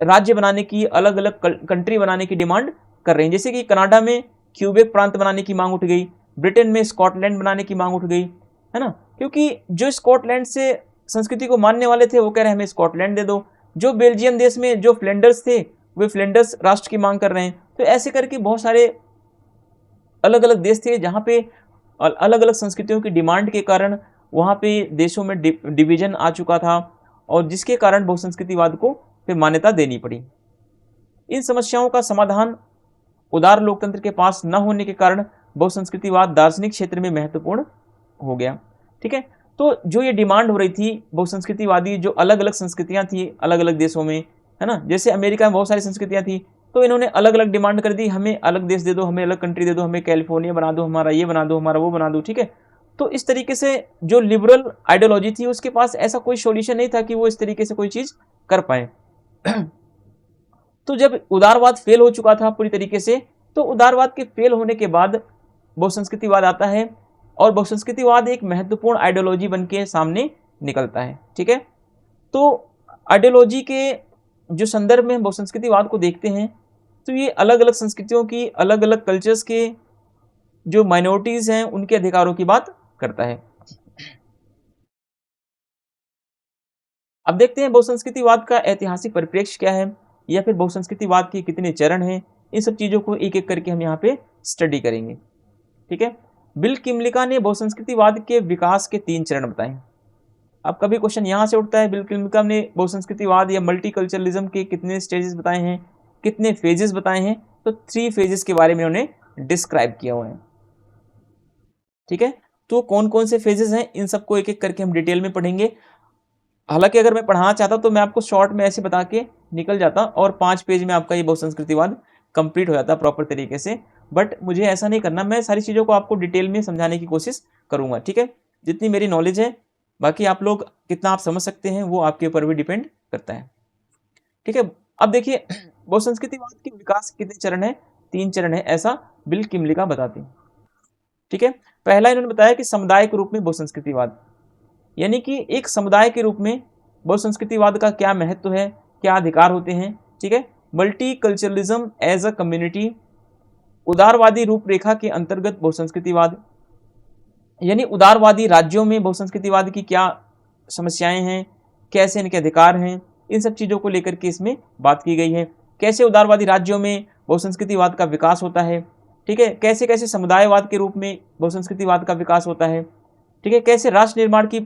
राज्य बनाने की, अलग अलग कंट्री बनाने की डिमांड कर रही हैं। जैसे कि कनाडा में क्यूबेक प्रांत बनाने की मांग उठ गई, ब्रिटेन में स्कॉटलैंड बनाने की मांग उठ गई, है ना, क्योंकि जो स्कॉटलैंड से संस्कृति को मानने वाले थे वो कह रहे हैं हमें स्कॉटलैंड दे दो, जो बेल्जियम देश में जो फ्लैंडर्स थे वे फ्लैंडर्स राष्ट्र की मांग कर रहे हैं। तो ऐसे करके बहुत सारे अलग अलग देश थे जहाँ पे अलग अलग संस्कृतियों की डिमांड के कारण वहाँ पे देशों में डिवीजन आ चुका था, और जिसके कारण बहुसंस्कृतिवाद को फिर मान्यता देनी पड़ी। इन समस्याओं का समाधान उदार लोकतंत्र के पास न होने के कारण बहुसंस्कृतिवाद दार्शनिक क्षेत्र में महत्वपूर्ण हो गया। ठीक है, तो जो ये डिमांड हो रही थी बहुसंस्कृतिवादी, जो अलग अलग संस्कृतियां थी अलग अलग देशों में, है ना, जैसे अमेरिका में बहुत सारी संस्कृतियां थी, तो इन्होंने अलग अलग डिमांड कर दी, हमें अलग देश दे दो, हमें अलग कंट्री दे दो, हमें कैलिफोर्निया बना दो, हमारा ये बना दो, हमारा वो बना दो। ठीक है, तो इस तरीके से जो लिबरल आइडियोलॉजी थी उसके पास ऐसा कोई सॉल्यूशन नहीं था कि वो इस तरीके से कोई चीज़ कर पाए। तो जब उदारवाद फेल हो चुका था पूरी तरीके से, तो उदारवाद के फेल होने के बाद बहुसंस्कृतिवाद आता है, और बहुसंस्कृतिवाद एक महत्वपूर्ण आइडियोलॉजी बन के सामने निकलता है। ठीक है, तो आइडियोलॉजी के जो संदर्भ में बहुसंस्कृतिवाद को देखते हैं तो ये अलग अलग संस्कृतियों की, अलग अलग कल्चर्स के जो माइनॉरिटीज़ हैं उनके अधिकारों की बात करता है। अब देखते हैं बहुसंस्कृतिवाद का ऐतिहासिक परिप्रेक्ष्य क्या है, या फिर बहुसंस्कृतिवाद के कितने चरण हैं। इन सब चीज़ों को एक एक करके हम यहाँ पे स्टडी करेंगे। ठीक है, बिल किमलिका ने बहुसंस्कृतिवाद के विकास के 3 चरण बताए। अब कभी क्वेश्चन यहाँ से उठता है, बिल किमलिका ने बहुसंस्कृतिवाद या मल्टीकल्चरलिज्म के कितने स्टेजेस बताए हैं, कितने फेजेस बताए हैं, तो 3 फेजेस के बारे में उन्होंने डिस्क्राइब किया हुआ है। ठीक है, तो कौन कौन से फेजेस हैं इन सबको एक एक करके हम डिटेल में पढ़ेंगे। हालांकि अगर मैं पढ़ाना चाहता तो मैं आपको शॉर्ट में ऐसे बता के निकल जाता और 5 पेज में आपका ये बहुसंस्कृतिवाद कंप्लीट हो जाता है प्रॉपर तरीके से। बट मुझे ऐसा नहीं करना, मैं सारी चीज़ों को आपको डिटेल में समझाने की कोशिश करूँगा, ठीक है, जितनी मेरी नॉलेज है। बाकी आप लोग कितना आप समझ सकते हैं वो आपके ऊपर भी डिपेंड करता है, ठीक है। अब देखिए बहुसंस्कृतिवाद के विकास के कितने चरण है, 3 चरण है, ऐसा बिल किमलिका बताते हैं, ठीक है। पहला इन्होंने बताया कि समुदाय के रूप में बहुसंस्कृतिवाद, यानी कि एक समुदाय के रूप में बहुसंस्कृतिवाद का क्या महत्व है, क्या अधिकार होते हैं, ठीक है। Multiculturalism as a community, उदारवादी रूपरेखा के अंतर्गत बहुसंस्कृतिवाद, यानी उदारवादी राज्यों में बहुसंस्कृतिवाद की क्या समस्याएं हैं, कैसे इनके अधिकार हैं, इन सब चीज़ों को लेकर के इसमें बात की गई है। कैसे उदारवादी राज्यों में बहुसंस्कृतिवाद का विकास होता है, ठीक है, कैसे कैसे समुदायवाद के रूप में बहुसंस्कृतिवाद का विकास होता है, ठीक है, कैसे राष्ट्र निर्माण की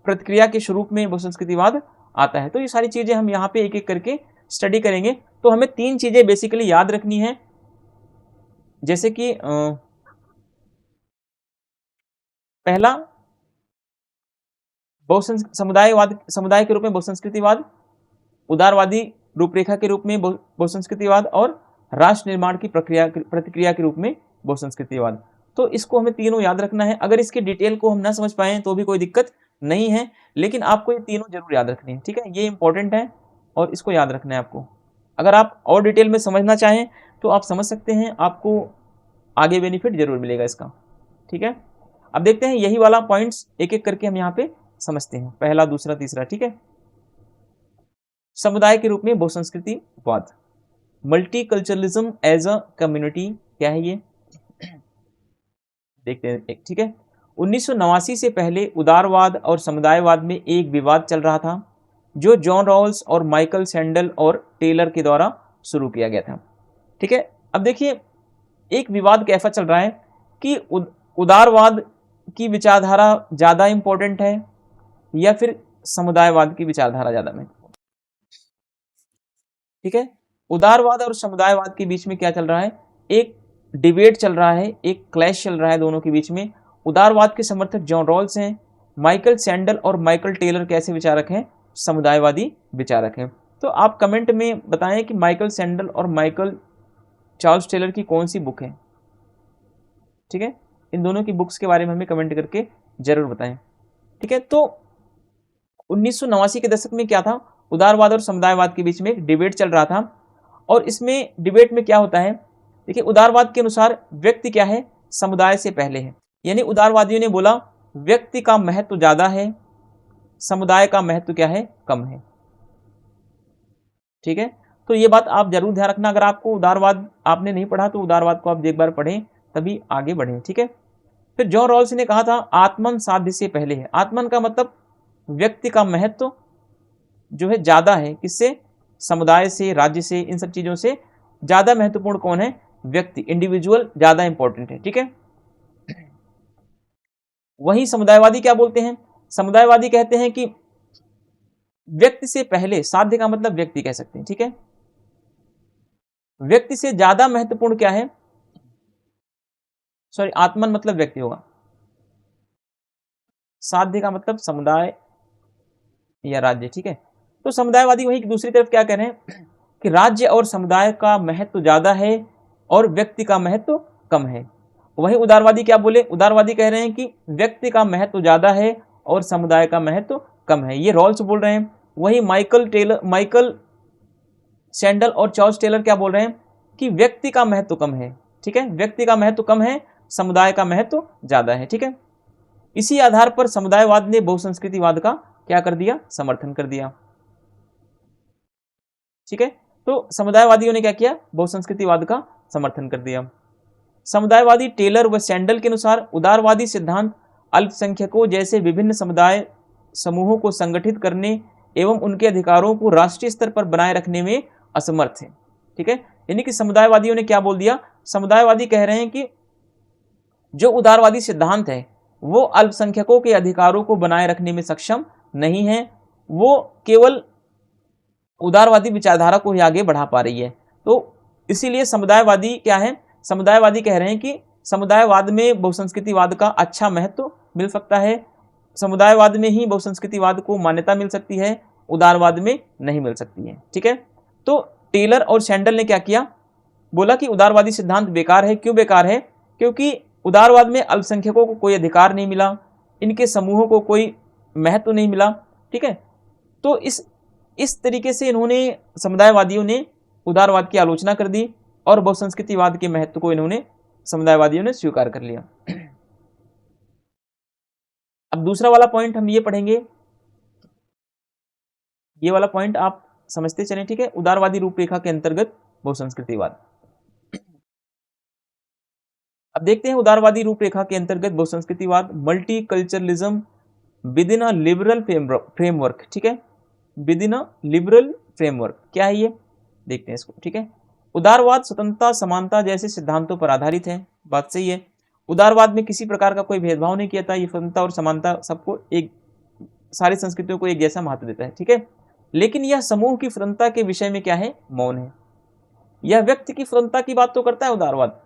प्रतिक्रिया के स्वरूप में बहुसंस्कृतिवाद आता है। तो ये सारी चीज़ें हम यहाँ पे एक एक करके स्टडी करेंगे। तो हमें 3 चीज़ें बेसिकली याद रखनी है, जैसे कि पहला समुदाय के रूप में बहुसंस्कृतिवाद, उदारवादी रूपरेखा के रूप में बहुसंस्कृतिवाद, और राष्ट्र निर्माण की प्रतिक्रिया के रूप में बहुसंस्कृतिवाद। तो इसको हमें तीनों याद रखना है। अगर इसके डिटेल को हम ना समझ पाए तो भी कोई दिक्कत नहीं है, लेकिन आपको ये तीनों जरूर याद रखनी है, ठीक है, ये इंपॉर्टेंट है और इसको याद रखना है आपको। अगर आप और डिटेल में समझना चाहें तो आप समझ सकते हैं, आपको आगे बेनिफिट जरूर मिलेगा इसका, ठीक है। अब देखते हैं यही वाला पॉइंट्स एक एक करके हम यहाँ पे समझते हैं, पहला, दूसरा, तीसरा, ठीक है। समुदाय के रूप में बहुसंस्कृतिवाद, multiculturalism as a community, क्या है ये देखते हैं, ठीक है। 1989 से पहले उदारवाद और समुदायवाद में एक विवाद चल रहा था, जो जॉन रॉल्स और माइकल सैंडल और टेलर के द्वारा शुरू किया गया था, ठीक है। अब देखिए एक विवाद कैसा चल रहा है कि उदारवाद की विचारधारा ज़्यादा इंपॉर्टेंट है या फिर समुदायवाद की विचारधारा ज़्यादा में, ठीक है। उदारवाद और समुदायवाद के बीच में क्या चल रहा है, एक डिबेट चल रहा है, एक क्लैश चल रहा है दोनों के बीच में। उदारवाद के समर्थक जॉन रॉल्स हैं, माइकल सैंडल और माइकल टेलर कैसे विचारक हैं, समुदायवादी विचारक हैं। तो आप कमेंट में बताएं कि माइकल सैंडल और माइकल चार्ल्स टेलर की कौन सी बुक है, ठीक है, इन दोनों की बुक्स के बारे में हमें कमेंट करके जरूर बताएं, ठीक है। तो 1989 के दशक में क्या था, उदारवाद और समुदायवाद के बीच में एक डिबेट चल रहा था, और इसमें डिबेट में क्या होता है, देखिए उदारवाद के अनुसार व्यक्ति क्या है, समुदाय से पहले है, यानी उदारवादियों ने बोला व्यक्ति का महत्व ज्यादा है, समुदाय का महत्व क्या है, कम है, ठीक है। तो ये बात आप जरूर ध्यान रखना, अगर आपको उदारवाद आपने नहीं पढ़ा तो उदारवाद को आप एक बार पढ़ें तभी आगे बढ़ें, ठीक है। फिर जॉन रॉल्स ने कहा था आत्मन साध्य से पहले है। आत्मन का मतलब व्यक्ति का महत्व जो है ज्यादा है, किससे, समुदाय से, राज्य से, इन सब चीजों से ज्यादा महत्वपूर्ण कौन है, व्यक्ति, इंडिविजुअल ज्यादा इंपॉर्टेंट है, ठीक है। वही समुदायवादी क्या बोलते हैं, समुदायवादी कहते हैं कि व्यक्ति से पहले, साध्य का मतलब व्यक्ति कह सकते हैं, ठीक है, व्यक्ति से ज्यादा महत्वपूर्ण क्या है, सॉरी आत्मन मतलब व्यक्ति होगा, साध्य का मतलब समुदाय या राज्य, ठीक है। तो समुदायवादी वही दूसरी तरफ क्या कह रहे हैं कि राज्य और समुदाय का महत्व ज्यादा है और व्यक्ति का महत्व कम है। वही उदारवादी क्या बोले, उदारवादी कह रहे हैं कि व्यक्ति का महत्व ज्यादा है और समुदाय का महत्व कम है, ये रॉल्स बोल रहे हैं। वही माइकल सैंडल और चार्ल्स टेलर क्या बोल रहे हैं कि व्यक्ति का महत्व कम है, ठीक है, व्यक्ति का महत्व कम है, समुदाय का महत्व ज्यादा है, ठीक है। इसी आधार पर समुदायवाद ने बहुसंस्कृतिवाद का क्या कर दिया, समर्थन कर दिया, ठीक है। तो समुदायवादियों ने क्या किया, बहुसंस्कृतिवाद का समर्थन कर दिया। समुदायवादी टेलर व सैंडल के अनुसार उदारवादी सिद्धांत अल्पसंख्यकों जैसे विभिन्न समुदाय समूहों को संगठित करने एवं उनके अधिकारों को राष्ट्रीय स्तर पर बनाए रखने में असमर्थ है, ठीक है। यानी कि समुदायवादियों ने क्या बोल दिया, समुदायवादी कह रहे हैं कि जो उदारवादी सिद्धांत है वो अल्पसंख्यकों के अधिकारों को बनाए रखने में सक्षम नहीं है, वो केवल उदारवादी विचारधारा को ही आगे बढ़ा पा रही है। तो इसीलिए समुदायवादी क्या है, समुदायवादी कह रहे हैं कि समुदायवाद में बहुसंस्कृतिवाद का अच्छा महत्व मिल सकता है, समुदायवाद में ही बहुसंस्कृतिवाद को मान्यता मिल सकती है, उदारवाद में नहीं मिल सकती है, ठीक है। तो टेलर और सैंडल ने क्या किया, बोला कि उदारवादी सिद्धांत बेकार है। क्यों बेकार है? क्योंकि उदारवाद में अल्पसंख्यकों को कोई अधिकार नहीं मिला, इनके समूहों को कोई महत्व नहीं मिला। ठीक है, तो इस तरीके से इन्होंने, समुदायवादियों ने उदारवाद की आलोचना कर दी और बहुसंस्कृतिवाद के महत्व को इन्होंने, समुदायवादियों ने स्वीकार कर लिया। अब दूसरा वाला पॉइंट हम ये पढ़ेंगे, ये वाला पॉइंट आप समझते चलें। ठीक है, उदारवादी रूपरेखा के अंतर्गत बहुसंस्कृतिवाद। अब देखते हैं उदारवादी रूपरेखा के अंतर्गत बहुसंस्कृतिवाद, multiculturalism within a liberal framework. ठीक है, within a liberal framework, क्या है ये, देखते हैं इसको। ठीक है, उदारवाद स्वतंत्रता, समानता जैसे सिद्धांतों पर आधारित है, बात सही है। उदारवाद में किसी प्रकार का कोई भेदभाव नहीं किया था, ये स्वतंत्रता और समानता सबको, एक सारी संस्कृतियों को एक जैसा महत्व देता है। ठीक है, लेकिन यह समूह की स्वतंत्रता के विषय में क्या है, मौन है। यह व्यक्ति की स्वतंत्रता की बात तो करता है उदारवाद,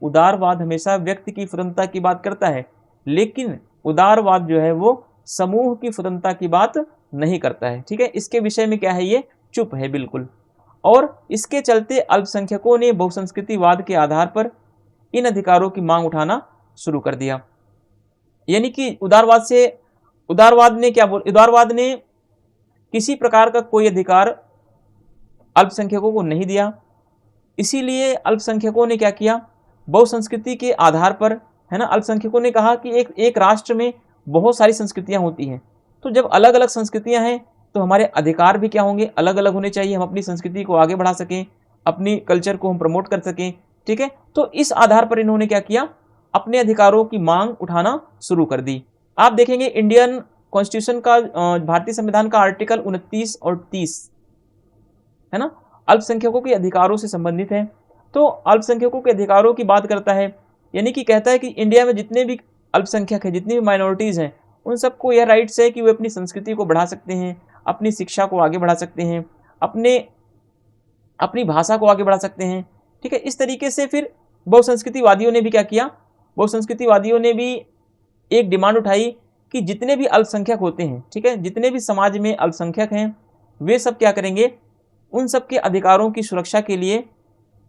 उदारवाद हमेशा व्यक्ति की स्वतंत्रता की बात करता है, लेकिन उदारवाद जो है वो समूह की स्वतंत्रता की बात नहीं करता है। ठीक है, इसके विषय में क्या है, ये चुप है बिल्कुल। और इसके चलते अल्पसंख्यकों ने बहुसंस्कृतिवाद के आधार पर इन अधिकारों की मांग उठाना शुरू कर दिया। यानी कि उदारवाद ने क्या बोल, उदारवाद ने किसी प्रकार का कोई अधिकार अल्पसंख्यकों को नहीं दिया, इसीलिए अल्पसंख्यकों ने क्या किया, बहुसंस्कृति के आधार पर, है ना, अल्पसंख्यकों ने कहा कि एक राष्ट्र में बहुत सारी संस्कृतियां होती हैं, तो जब अलग अलग संस्कृतियां हैं तो हमारे अधिकार भी क्या होंगे, अलग अलग होने चाहिए, हम अपनी संस्कृति को आगे बढ़ा सकें, अपनी कल्चर को हम प्रमोट कर सकें। ठीक है, तो इस आधार पर इन्होंने क्या किया, अपने अधिकारों की मांग उठाना शुरू कर दी। आप देखेंगे इंडियन कॉन्स्टिट्यूशन का, भारतीय संविधान का आर्टिकल 29 और 30, है ना, अल्पसंख्यकों के अधिकारों से संबंधित है। तो अल्पसंख्यकों के अधिकारों की बात करता है, यानी कि कहता है कि इंडिया में जितने भी अल्पसंख्यक हैं, जितनी भी माइनॉरिटीज़ हैं, उन सबको यह राइट्स है कि वे अपनी संस्कृति को बढ़ा सकते हैं, अपनी शिक्षा को आगे बढ़ा सकते हैं, अपनी भाषा को आगे बढ़ा सकते हैं। ठीक है, इस तरीके से फिर बहुसंस्कृतिवादियों ने भी क्या किया, बहुसंस्कृतिवादियों ने भी एक डिमांड उठाई कि जितने भी अल्पसंख्यक होते हैं, ठीक है, जितने भी समाज में अल्पसंख्यक हैं, वे सब क्या करेंगे, उन सब के अधिकारों की सुरक्षा के लिए,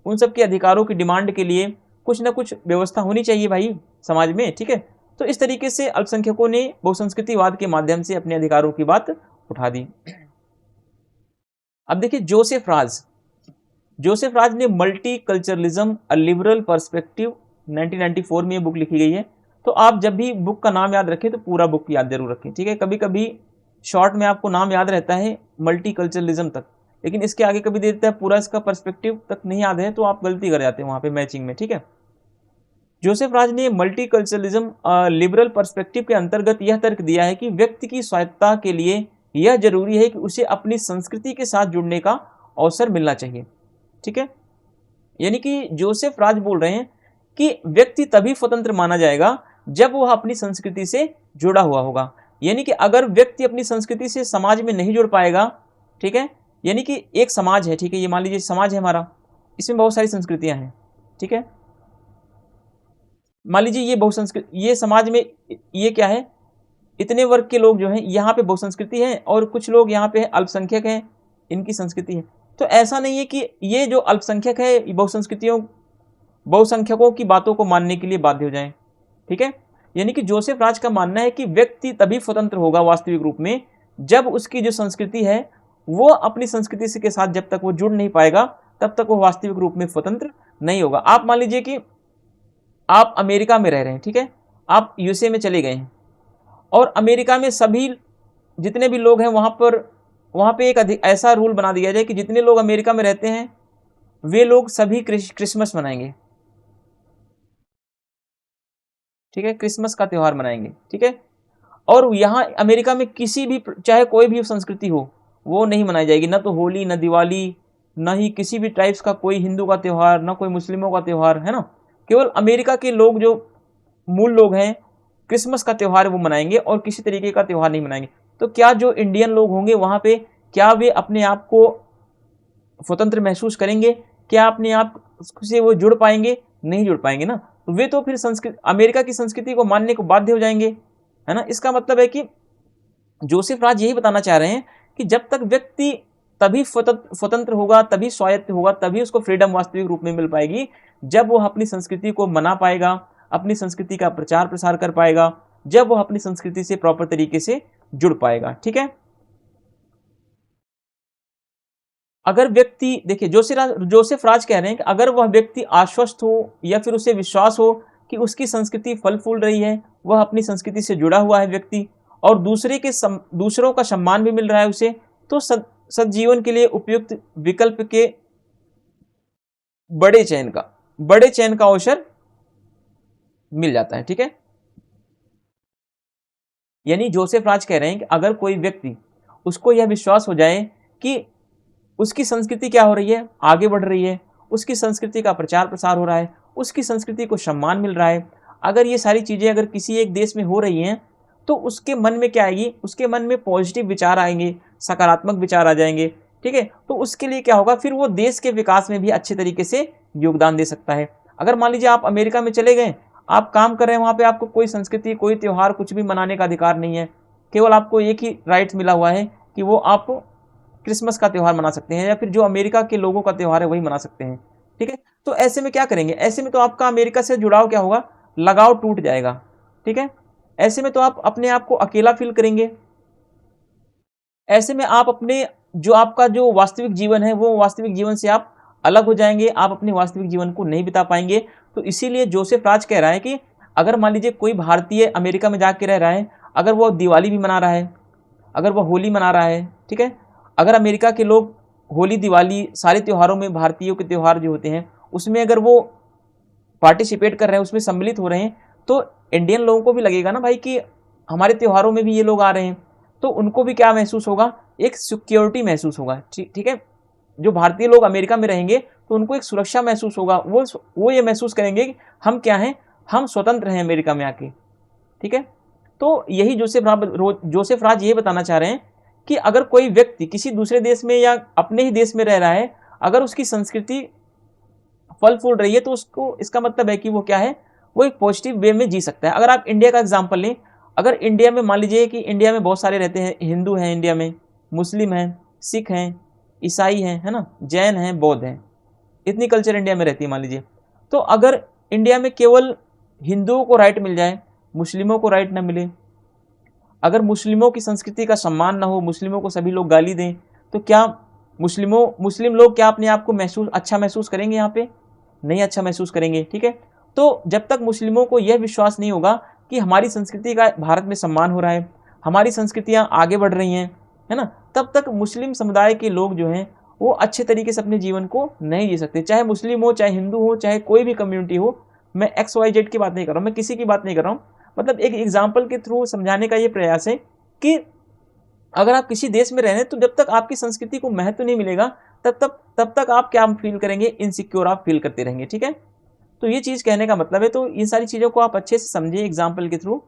उन सब के अधिकारों की डिमांड के लिए कुछ ना कुछ व्यवस्था होनी चाहिए भाई समाज में। ठीक है, तो इस तरीके से अल्पसंख्यकों ने बहुसंस्कृतिवाद के माध्यम से अपने अधिकारों की बात उठा दी। अब देखिए जोसेफ राज ने मल्टीकल्चरलिज्म अ लिबरल पर्सपेक्टिव 1994 में ये बुक लिखी गई है। तो आप जब भी बुक का नाम याद रखें तो पूरा बुक याद जरूर रखें। ठीक है, कभी कभी शॉर्ट में आपको नाम याद रहता है मल्टीकल्चरलिज्म तक, लेकिन इसके आगे कभी दे देता है पूरा इसका पर्सपेक्टिव तक नहीं याद है, तो आप गलती कर जाते हैं वहां पे मैचिंग में। ठीक है, जोसेफ राज ने मल्टीकल्चरलिज्म लिबरल पर्सपेक्टिव के अंतर्गत यह तर्क दिया है कि व्यक्ति की स्वायत्तता के लिए यह जरूरी है कि उसे अपनी संस्कृति के साथ जुड़ने का अवसर मिलना चाहिए। ठीक है, यानी कि जोसेफ राज बोल रहे हैं कि व्यक्ति तभी स्वतंत्र माना जाएगा जब वह अपनी संस्कृति से जुड़ा हुआ होगा। यानी कि अगर व्यक्ति अपनी संस्कृति से समाज में नहीं जुड़ पाएगा, ठीक है, यानी कि एक समाज है, ठीक है, ये मान लीजिए समाज है हमारा, इसमें बहुत सारी संस्कृतियां हैं। ठीक है, मान लीजिए ये समाज में ये क्या है, इतने वर्ग के लोग जो हैं यहाँ पे बहुसंस्कृति है और कुछ लोग यहाँ पे अल्पसंख्यक हैं, इनकी संस्कृति है। तो ऐसा नहीं है कि ये जो अल्पसंख्यक है बहुसंख्यकों की बातों को मानने के लिए बाध्य हो जाएं। ठीक है, यानी कि जोसेफ राज का मानना है कि व्यक्ति तभी स्वतंत्र होगा वास्तविक रूप में जब उसकी जो संस्कृति है वो अपनी संस्कृति के साथ जब तक वो जुड़ नहीं पाएगा तब तक वो वास्तविक रूप में स्वतंत्र नहीं होगा। आप मान लीजिए कि आप अमेरिका में रह रहे हैं, ठीक है, आप यूएसए में चले गए हैं और अमेरिका में सभी जितने भी लोग हैं वहाँ पे एक ऐसा रूल बना दिया जाए कि जितने लोग अमेरिका में रहते हैं वे लोग सभी क्रिसमस मनाएंगे। ठीक है, क्रिसमस का त्यौहार मनाएंगे। ठीक है, और यहाँ अमेरिका में किसी भी, चाहे कोई भी संस्कृति हो, वो नहीं मनाई जाएगी, ना तो होली, ना दिवाली, ना ही किसी भी टाइप्स का कोई हिंदू का त्यौहार, ना कोई मुस्लिमों का त्यौहार, है ना। केवल अमेरिका के लोग जो मूल लोग हैं क्रिसमस का त्यौहार वो मनाएंगे और किसी तरीके का त्यौहार नहीं मनाएंगे। तो क्या जो इंडियन लोग होंगे वहाँ पे, क्या वे अपने आप को स्वतंत्र महसूस करेंगे? क्या अपने आप से वो जुड़ पाएंगे? नहीं जुड़ पाएंगे ना। तो वे तो फिर अमेरिका की संस्कृति को मानने को बाध्य हो जाएंगे, है ना। इसका मतलब है कि जोसेफ राज यही बताना चाह रहे हैं कि जब तक व्यक्ति तभी स्वतंत्र होगा, तभी स्वायत्त होगा, तभी उसको फ्रीडम वास्तविक रूप में मिल पाएगी जब वो अपनी संस्कृति को मना पाएगा, अपनी संस्कृति का प्रचार प्रसार कर पाएगा, जब वो अपनी संस्कृति से प्रॉपर तरीके से जुड़ पाएगा। ठीक है, अगर व्यक्ति, देखिए जोसेफ राज कह रहे हैं कि अगर वह व्यक्ति आश्वस्त हो या फिर उसे विश्वास हो कि उसकी संस्कृति फल फूल रही है, वह अपनी संस्कृति से जुड़ा हुआ है व्यक्ति, और दूसरों का सम्मान भी मिल रहा है उसे, तो सद्जीवन के लिए उपयुक्त विकल्प के बड़े चयन का अवसर मिल जाता है। ठीक है, यानी जोसेफ राज कह रहे हैं कि अगर कोई व्यक्ति, उसको यह विश्वास हो जाए कि उसकी संस्कृति क्या हो रही है, आगे बढ़ रही है, उसकी संस्कृति का प्रचार प्रसार हो रहा है, उसकी संस्कृति को सम्मान मिल रहा है, अगर ये सारी चीजें अगर किसी एक देश में हो रही हैं, तो उसके मन में क्या आएगी, उसके मन में पॉजिटिव विचार आएंगे, सकारात्मक विचार आ जाएंगे। ठीक है, तो उसके लिए क्या होगा, फिर वो देश के विकास में भी अच्छे तरीके से योगदान दे सकता है। अगर मान लीजिए आप अमेरिका में चले गए, आप काम कर रहे हैं, वहां पे आपको कोई संस्कृति, कोई त्यौहार, कुछ भी मनाने का अधिकार नहीं है, केवल आपको एक ही राइट मिला हुआ है कि वो आप क्रिसमस का त्यौहार मना सकते हैं, या फिर जो अमेरिका के लोगों का त्यौहार है वही मना सकते हैं। ठीक है, तो ऐसे में क्या करेंगे, ऐसे में तो आपका अमेरिका से जुड़ाव क्या होगा, लगाव टूट जाएगा। ठीक है, ऐसे में तो आप अपने आप को अकेला फील करेंगे, ऐसे में आप अपने जो आपका जो वास्तविक जीवन है, वो वास्तविक जीवन से आप अलग हो जाएंगे, आप अपने वास्तविक जीवन को नहीं बिता पाएंगे। तो इसीलिए जोसेफ राज कह रहा है कि अगर मान लीजिए कोई भारतीय अमेरिका में जाके रह रहा है, अगर वो दिवाली भी मना रहा है, अगर वो होली मना रहा है, ठीक है, अगर अमेरिका के लोग होली, दिवाली, सारे त्योहारों में, भारतीयों के त्यौहार जो होते हैं उसमें अगर वो पार्टिसिपेट कर रहे हैं, उसमें सम्मिलित हो रहे हैं, तो इंडियन लोगों को भी लगेगा ना भाई कि हमारे त्योहारों में भी ये लोग आ रहे हैं, तो उनको भी क्या महसूस होगा, एक सिक्योरिटी महसूस होगा। ठीक है, जो भारतीय लोग अमेरिका में रहेंगे तो उनको एक सुरक्षा महसूस होगा, वो ये महसूस करेंगे कि हम क्या हैं, हम स्वतंत्र हैं अमेरिका में आके। ठीक है, तो यही जोसेफ राज ये बताना चाह रहे हैं कि अगर कोई व्यक्ति किसी दूसरे देश में या अपने ही देश में रह रहा है, अगर उसकी संस्कृति फल फूल रही है, तो उसको, इसका मतलब है कि वो क्या है, वो एक पॉजिटिव वे में जी सकता है। अगर आप इंडिया का एग्जांपल लें, अगर इंडिया में मान लीजिए कि इंडिया में बहुत सारे रहते हैं, हिंदू हैं इंडिया में, मुस्लिम हैं, सिख हैं, ईसाई हैं, है ना, जैन हैं, बौद्ध हैं, इतनी कल्चर इंडिया में रहती है मान लीजिए। तो अगर इंडिया में केवल हिंदुओं को राइट मिल जाए, मुस्लिमों को राइट ना मिले, अगर मुस्लिमों की संस्कृति का सम्मान ना हो, मुस्लिमों को सभी लोग गाली दें, तो क्या मुस्लिम लोग क्या अपने आप को अच्छा महसूस करेंगे, यहाँ पे नहीं अच्छा महसूस करेंगे। ठीक है, तो जब तक मुस्लिमों को यह विश्वास नहीं होगा कि हमारी संस्कृति का भारत में सम्मान हो रहा है, हमारी संस्कृतियाँ आगे बढ़ रही हैं, है ना, तब तक मुस्लिम समुदाय के लोग जो हैं वो अच्छे तरीके से अपने जीवन को नहीं जी सकते। चाहे मुस्लिम हो, चाहे हिंदू हो, चाहे कोई भी कम्युनिटी हो, मैं XYZ की बात नहीं कर रहा हूँ, मैं किसी की बात नहीं कर रहा हूँ, मतलब एक एग्जाम्पल के थ्रू समझाने का ये प्रयास है कि अगर आप किसी देश में रह रहे हैं, तो जब तक आपकी संस्कृति को महत्व नहीं मिलेगा, तब तक आप क्या फील करेंगे, इनसिक्योर आप फील करते रहेंगे। ठीक है, तो ये चीज कहने का मतलब है, तो इन सारी चीजों को आप अच्छे से समझिए एग्जाम्पल के थ्रू।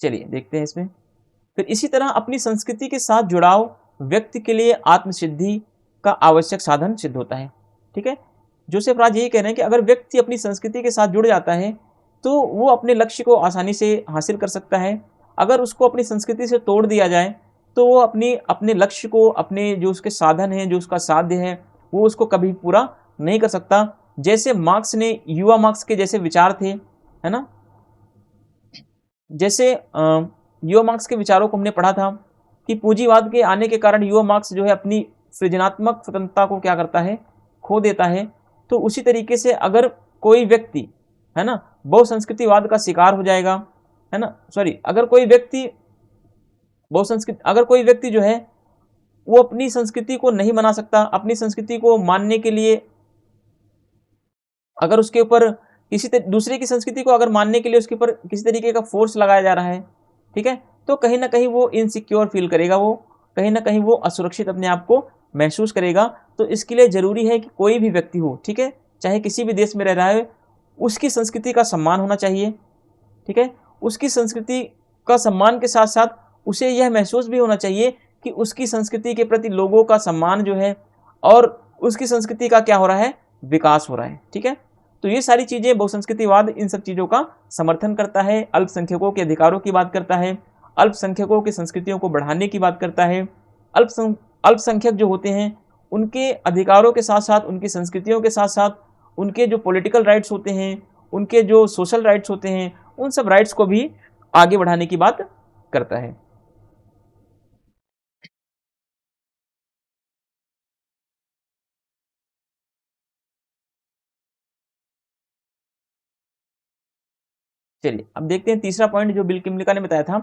चलिए देखते हैं इसमें। फिर इसी तरह अपनी संस्कृति के साथ जुड़ाव व्यक्ति के लिए आत्मसिद्धि का आवश्यक साधन सिद्ध होता है। ठीक है, जोसेफ राज यही कह रहे हैं कि अगर व्यक्ति अपनी संस्कृति के साथ जुड़ जाता है, तो वो अपने लक्ष्य को आसानी से हासिल कर सकता है। अगर उसको अपनी संस्कृति से तोड़ दिया जाए, तो वो अपने लक्ष्य को, अपने जो उसके साधन हैं, जो उसका साध्य है, वो उसको कभी पूरा नहीं कर सकता। जैसे मार्क्स ने, युवा मार्क्स के जैसे विचार थे, है ना, जैसे युवा मार्क्स के विचारों को हमने पढ़ा था कि पूंजीवाद के आने के कारण युवा मार्क्स जो है अपनी सृजनात्मक स्वतंत्रता को क्या करता है, खो देता है। तो उसी तरीके से अगर कोई व्यक्ति, है ना, बहुसंस्कृतिवाद का शिकार हो जाएगा, है ना, अगर कोई व्यक्ति जो है वो अपनी संस्कृति को नहीं मना सकता, अपनी संस्कृति को मानने के लिए अगर उसके ऊपर दूसरे की संस्कृति को अगर मानने के लिए उसके ऊपर किसी तरीके का फोर्स लगाया जा रहा है, ठीक है, तो कहीं ना कहीं वो इनसिक्योर फील करेगा, वो कहीं ना कहीं वो असुरक्षित अपने आप को महसूस करेगा। तो इसके लिए जरूरी है कि कोई भी व्यक्ति हो, ठीक है, चाहे किसी भी देश में रह रहा है, उसकी संस्कृति का सम्मान होना चाहिए। ठीक है, उसकी संस्कृति का सम्मान के साथ साथ उसे यह महसूस भी होना चाहिए कि उसकी संस्कृति के प्रति लोगों का सम्मान जो है और उसकी संस्कृति का क्या हो रहा है, विकास हो रहा है। ठीक है, तो ये सारी चीजें, बहुसंस्कृतिवाद इन सब चीजों का समर्थन करता है, अल्पसंख्यकों के अधिकारों की बात करता है, अल्पसंख्यकों की संस्कृतियों को बढ़ाने की बात करता है। अल्पसंख्यक जो होते हैं उनके अधिकारों के साथ साथ, उनकी संस्कृतियों के साथ साथ, उनके जो पॉलिटिकल राइट्स होते हैं, उनके जो सोशल राइट्स होते हैं, उन सब राइट्स को भी आगे बढ़ाने की बात करता है। चलिए अब देखते हैं तीसरा पॉइंट जो बिल किमलिका ने बताया था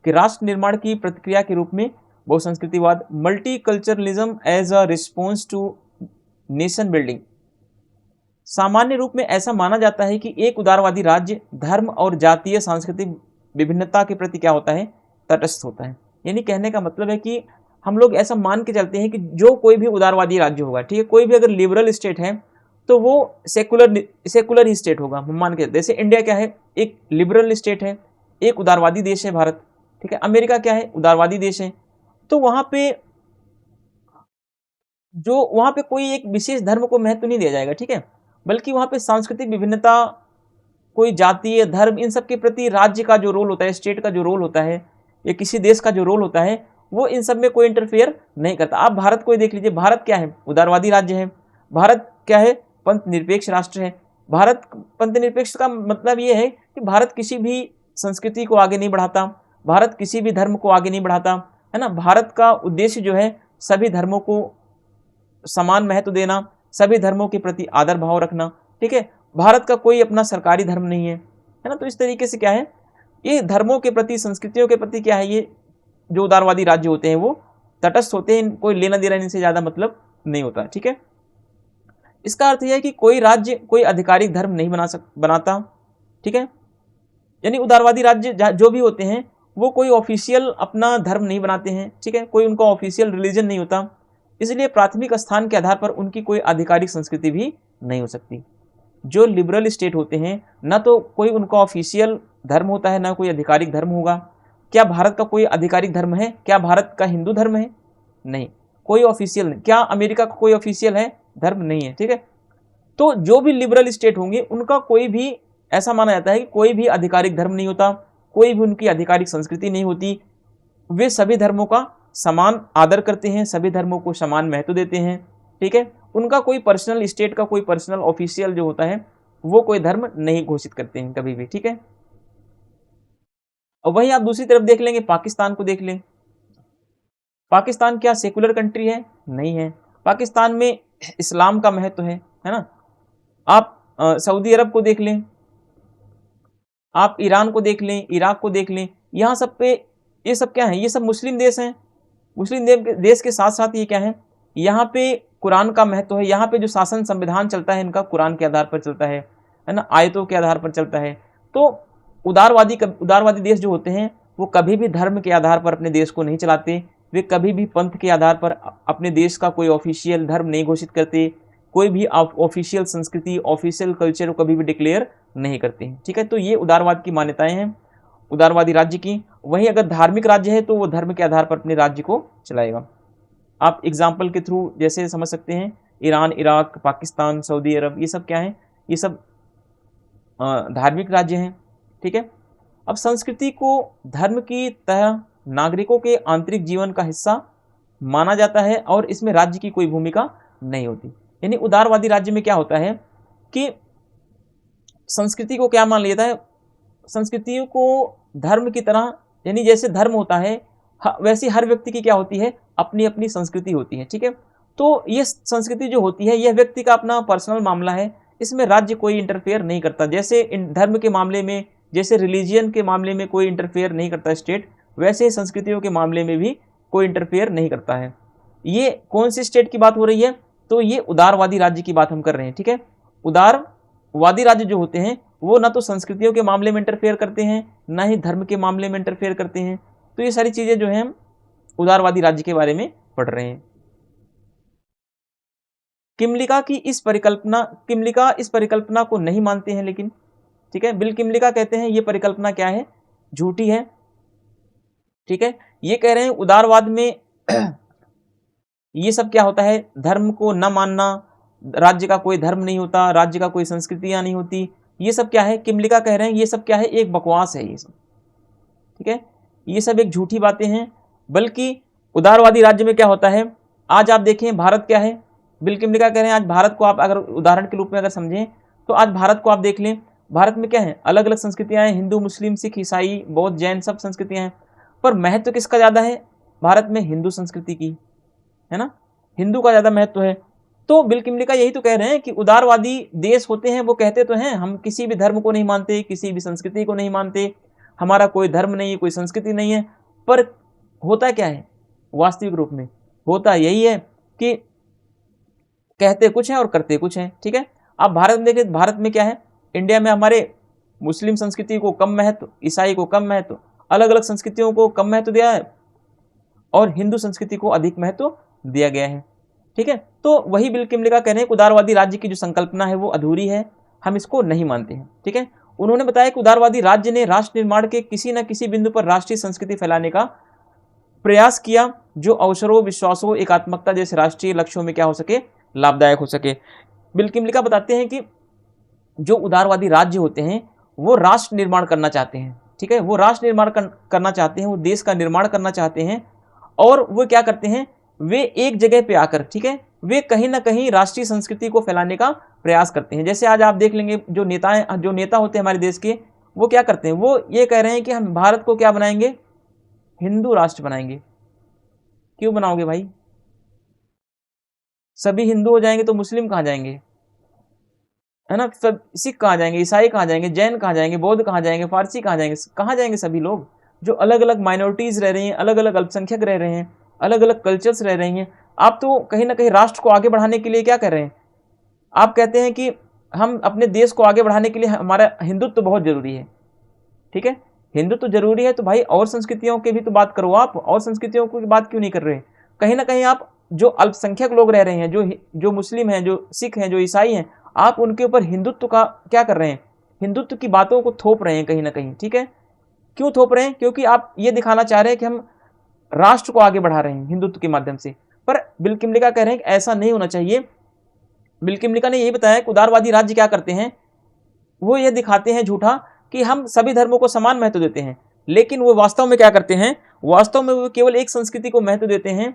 कि राष्ट्र निर्माण की प्रतिक्रिया के रूप में बहुसंस्कृतिवाद, multiculturalism as a response to nation building. सामान्य रूप में ऐसा माना जाता है कि एक उदारवादी राज्य धर्म और जातीय सांस्कृतिक विभिन्नता के प्रति क्या होता है, तटस्थ होता है। यानी कहने का मतलब है कि हम लोग ऐसा मान के चलते हैं कि जो कोई भी उदारवादी राज्य होगा, ठीक है, कोई भी अगर लिबरल स्टेट है तो वो सेकुलर ही स्टेट होगा, हम मान के चलते। जैसे इंडिया क्या है, एक लिबरल स्टेट है, एक उदारवादी देश है भारत, ठीक है। अमेरिका क्या है, उदारवादी देश है। तो वहां पे कोई एक विशेष धर्म को महत्व नहीं दिया जाएगा, ठीक है, बल्कि वहां पे सांस्कृतिक विभिन्नता, कोई जातीय धर्म, इन सब के प्रति राज्य का जो रोल होता है, स्टेट का जो रोल होता है, या किसी देश का जो रोल होता है, वो इन सब में कोई इंटरफेयर नहीं करता। आप भारत को देख लीजिए, भारत क्या है, उदारवादी राज्य है। भारत क्या है, पंथ निरपेक्ष राष्ट्र है। भारत पंथ निरपेक्ष का मतलब ये है कि भारत किसी भी संस्कृति को आगे नहीं बढ़ाता, भारत किसी भी धर्म को आगे नहीं बढ़ाता, है ना। भारत का उद्देश्य जो है सभी धर्मों को समान महत्व देना, सभी धर्मों के प्रति आदर भाव रखना, ठीक है। भारत का कोई अपना सरकारी धर्म नहीं है ना। तो इस तरीके से क्या है, ये धर्मों के प्रति, संस्कृतियों के प्रति क्या है, ये जो उदारवादी राज्य होते हैं वो तटस्थ होते हैं, कोई लेना देना इनसे ज्यादा मतलब नहीं होता, ठीक है। इसका अर्थ यह है कि कोई राज्य कोई आधिकारिक धर्म नहीं बनाता, ठीक है। यानी उदारवादी राज्य जो भी होते हैं वो कोई ऑफिशियल अपना धर्म नहीं बनाते हैं, ठीक है, कोई उनका ऑफिशियल रिलीजन नहीं होता। इसलिए प्राथमिक स्थान के आधार पर उनकी कोई आधिकारिक संस्कृति भी नहीं हो सकती। जो लिबरल स्टेट होते हैं, ना तो कोई उनका ऑफिशियल धर्म होता है, ना कोई आधिकारिक धर्म होगा। क्या भारत का कोई आधिकारिक धर्म है? क्या भारत का हिंदू धर्म है? नहीं, कोई ऑफिशियल नहीं। क्या अमेरिका का कोई ऑफिशियल है धर्म? नहीं है, ठीक है। तो जो भी लिबरल स्टेट होंगे उनका कोई भी, ऐसा माना जाता है कि कोई भी आधिकारिक धर्म नहीं होता, कोई भी उनकी आधिकारिक संस्कृति नहीं होती। वे सभी धर्मों का समान आदर करते हैं, सभी धर्मों को समान महत्व देते हैं, ठीक है। उनका कोई पर्सनल स्टेट का कोई पर्सनल ऑफिशियल जो होता है वो कोई धर्म नहीं घोषित करते हैं कभी भी, ठीक है। और वहीं आप दूसरी तरफ देख लेंगे, पाकिस्तान को देख लें। पाकिस्तान क्या सेकुलर कंट्री है? नहीं है। पाकिस्तान में इस्लाम का महत्व है ना। आप सऊदी अरब को देख लें, आप ईरान को देख लें, इराक को देख लें, यहाँ सब पे ये सब क्या है, ये सब मुस्लिम देश हैं। मुस्लिम देश के साथ साथ ये क्या है, यहाँ पे कुरान का महत्व है। यहाँ पे जो शासन संविधान चलता है इनका कुरान के आधार पर चलता है ना, आयतों के आधार पर चलता है। तो उदारवादी देश जो होते हैं वो कभी भी धर्म के आधार पर अपने देश को नहीं चलाते, वे कभी भी पंथ के आधार पर अपने देश का कोई ऑफिशियल धर्म नहीं घोषित करते, कोई भी ऑफिशियल संस्कृति, ऑफिशियल कल्चर को कभी भी डिक्लेयर नहीं करते हैं, ठीक है। तो ये उदारवाद की मान्यताएं हैं उदारवादी राज्य की। वहीं अगर धार्मिक राज्य है तो वो धर्म के आधार पर अपने राज्य को चलाएगा। आप एग्जाम्पल के थ्रू जैसे समझ सकते हैं, ईरान, इराक, पाकिस्तान, सऊदी अरब, ये सब क्या है, ये सब धार्मिक राज्य हैं, ठीक है। अब संस्कृति को धर्म की तरह नागरिकों के आंतरिक जीवन का हिस्सा माना जाता है और इसमें राज्य की कोई भूमिका नहीं होती। यानी उदारवादी राज्य में क्या होता है कि संस्कृति को क्या मान लिया जाता है, संस्कृति को धर्म की तरह, यानी जैसे धर्म होता है वैसे हर व्यक्ति की क्या होती है, अपनी अपनी संस्कृति होती है, ठीक है। तो ये संस्कृति जो होती है यह व्यक्ति का अपना पर्सनल मामला है, इसमें राज्य कोई इंटरफेयर नहीं करता। जैसे धर्म के मामले में, जैसे रिलीजियन के मामले में कोई इंटरफेयर नहीं करता स्टेट, वैसे संस्कृतियों के मामले में भी कोई इंटरफेयर नहीं करता है। ये कौन सी स्टेट की बात हो रही है, तो ये उदारवादी राज्य की बात हम कर रहे हैं, ठीक है। उदारवादी राज्य जो होते हैं वो ना तो संस्कृतियों के मामले में इंटरफेयर करते हैं, ना ही धर्म के मामले में इंटरफेयर करते हैं। तो ये सारी चीजें जो है हम उदारवादी राज्य के बारे में पढ़ रहे हैं। किमलिका इस परिकल्पना को नहीं मानते हैं, लेकिन ठीक है, बिल किमलिका कहते हैं ये परिकल्पना क्या है, झूठी है, ठीक है। ये कह रहे हैं उदारवाद में ये सब क्या होता है, धर्म को न मानना, राज्य का कोई धर्म नहीं होता, राज्य का कोई संस्कृतियां नहीं होती, ये सब क्या है, किमलिका कह रहे हैं ये सब क्या है, एक बकवास है ये सब, ठीक है। ये सब एक झूठी बातें हैं। बल्कि उदारवादी राज्य में क्या होता है, आज आप देखें भारत क्या है, बिल किमलिका कह रहे हैं आज भारत को आप अगर उदाहरण के रूप में अगर समझें तो आज भारत को आप देख लें, भारत में क्या है, अलग अलग संस्कृतियां हैं, हिंदू मुस्लिम सिख ईसाई बौद्ध जैन सब संस्कृतियां हैं, पर महत्व किसका ज़्यादा है भारत में, हिंदू संस्कृति की, है ना, हिंदू का ज़्यादा महत्व है। तो बिल किमलिका यही तो कह रहे हैं कि उदारवादी देश होते हैं वो कहते तो हैं हम किसी भी धर्म को नहीं मानते, किसी भी संस्कृति को नहीं मानते, हमारा कोई धर्म नहीं है, कोई संस्कृति नहीं है, पर होता क्या है वास्तविक रूप में, होता यही है कि कहते कुछ है और करते कुछ है। ठीक है, आप भारत में देखें, भारत में क्या है, इंडिया में हमारे मुस्लिम संस्कृति को कम महत्व, ईसाई को कम महत्व, अलग अलग संस्कृतियों को कम महत्व दिया है और हिंदू संस्कृति को अधिक महत्व दिया गया है। ठीक है, तो वही बिल किमलिका कह रहे हैं कि उदारवादी राज्य की जो संकल्पना है वो अधूरी है, हम इसको नहीं मानते हैं। ठीक है, उन्होंने बताया कि उदारवादी राज्य ने राष्ट्र निर्माण के किसी न किसी बिंदु पर राष्ट्रीय संस्कृति फैलाने का प्रयास किया जो अवसरों, विश्वासों, एकात्मकता जैसे राष्ट्रीय लक्ष्यों में क्या हो सके, लाभदायक हो सके। बिल किमलिका बताते हैं कि जो उदारवादी राज्य होते हैं वो राष्ट्र निर्माण करना चाहते हैं। ठीक है, वो राष्ट्र निर्माण करना चाहते हैं, वो देश का निर्माण करना चाहते हैं, और वो क्या करते हैं, वे एक जगह पे आकर, ठीक है, वे कहीं ना कहीं राष्ट्रीय संस्कृति को फैलाने का प्रयास करते हैं। जैसे आज आप देख लेंगे जो नेता होते हैं हमारे देश के, वो क्या करते हैं, वो ये कह रहे हैं कि हम भारत को क्या बनाएंगे, हिंदू राष्ट्र बनाएंगे। क्यों बनाओगे भाई, सभी हिंदू हो जाएंगे तो मुस्लिम कहाँ जाएंगे, है ना, सब सिख कहाँ जाएंगे, ईसाई कहाँ जाएंगे, जैन कहाँ जाएंगे, बौद्ध कहाँ जाएंगे, फारसी कहाँ जाएंगे, कहाँ जाएंगे सभी लोग जो अलग अलग माइनॉरिटीज रह रही हैं, अलग अलग अल्पसंख्यक रह रहे हैं, अलग अलग कल्चर्स रह रही हैं। आप तो कहीं ना कहीं राष्ट्र को आगे बढ़ाने के लिए क्या कर रहे हैं, आप कहते हैं कि हम अपने देश को आगे बढ़ाने के लिए हमारा हिंदुत्व बहुत जरूरी है। ठीक है, हिंदुत्व जरूरी है तो भाई और संस्कृतियों की भी तो बात करो, आप और संस्कृतियों की बात क्यों नहीं कर रहे। कहीं ना कहीं आप जो अल्पसंख्यक लोग रह रहे हैं, जो मुस्लिम हैं, जो सिख हैं, जो ईसाई हैं, आप उनके ऊपर हिंदुत्व का क्या कर रहे हैं, हिंदुत्व की बातों को थोप रहे हैं कहीं ना कहीं। ठीक है, क्यों थोप रहे हैं, क्योंकि आप ये दिखाना चाह रहे हैं कि हम राष्ट्र को आगे बढ़ा रहे हैं हिंदुत्व के माध्यम से। पर बिल किमलिका कह रहे हैं कि ऐसा नहीं होना चाहिए। बिल किमलिका ने यही बताया कि उदारवादी राज्य क्या करते हैं, वो ये दिखाते हैं झूठा कि हम सभी धर्मों को समान महत्व देते हैं, लेकिन वो वास्तव में क्या करते हैं, वास्तव में वो केवल एक संस्कृति को महत्व देते हैं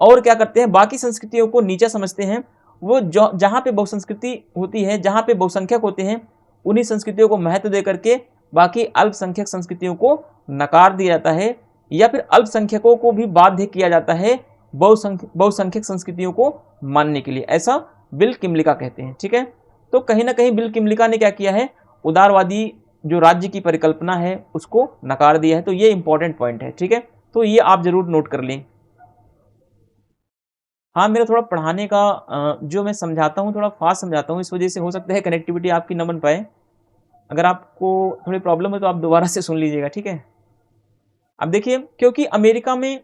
और क्या करते हैं, बाकी संस्कृतियों को नीचा समझते हैं। वो जहाँ पे बहुसंस्कृति होती है, जहाँ पे बहुसंख्यक होते हैं, उन्हीं संस्कृतियों को महत्व दे करके बाकी अल्पसंख्यक संस्कृतियों को नकार दिया जाता है, या फिर अल्पसंख्यकों को भी बाध्य किया जाता है बहुसंख्यक संस्कृतियों को मानने के लिए, ऐसा बिल किमलिका कहते हैं। ठीक है, तो कहीं ना कहीं बिल किमलिका ने क्या किया है, उदारवादी जो राज्य की परिकल्पना है उसको नकार दिया है। तो ये इंपॉर्टेंट पॉइंट है। ठीक है, तो ये आप जरूर नोट कर लें। हाँ, मेरा थोड़ा पढ़ाने का जो मैं समझाता हूँ थोड़ा फास्ट समझाता हूँ, इस वजह से हो सकता है कनेक्टिविटी आपकी न बन पाए। अगर आपको थोड़ी प्रॉब्लम है तो आप दोबारा से सुन लीजिएगा। ठीक है, अब देखिए, क्योंकि अमेरिका में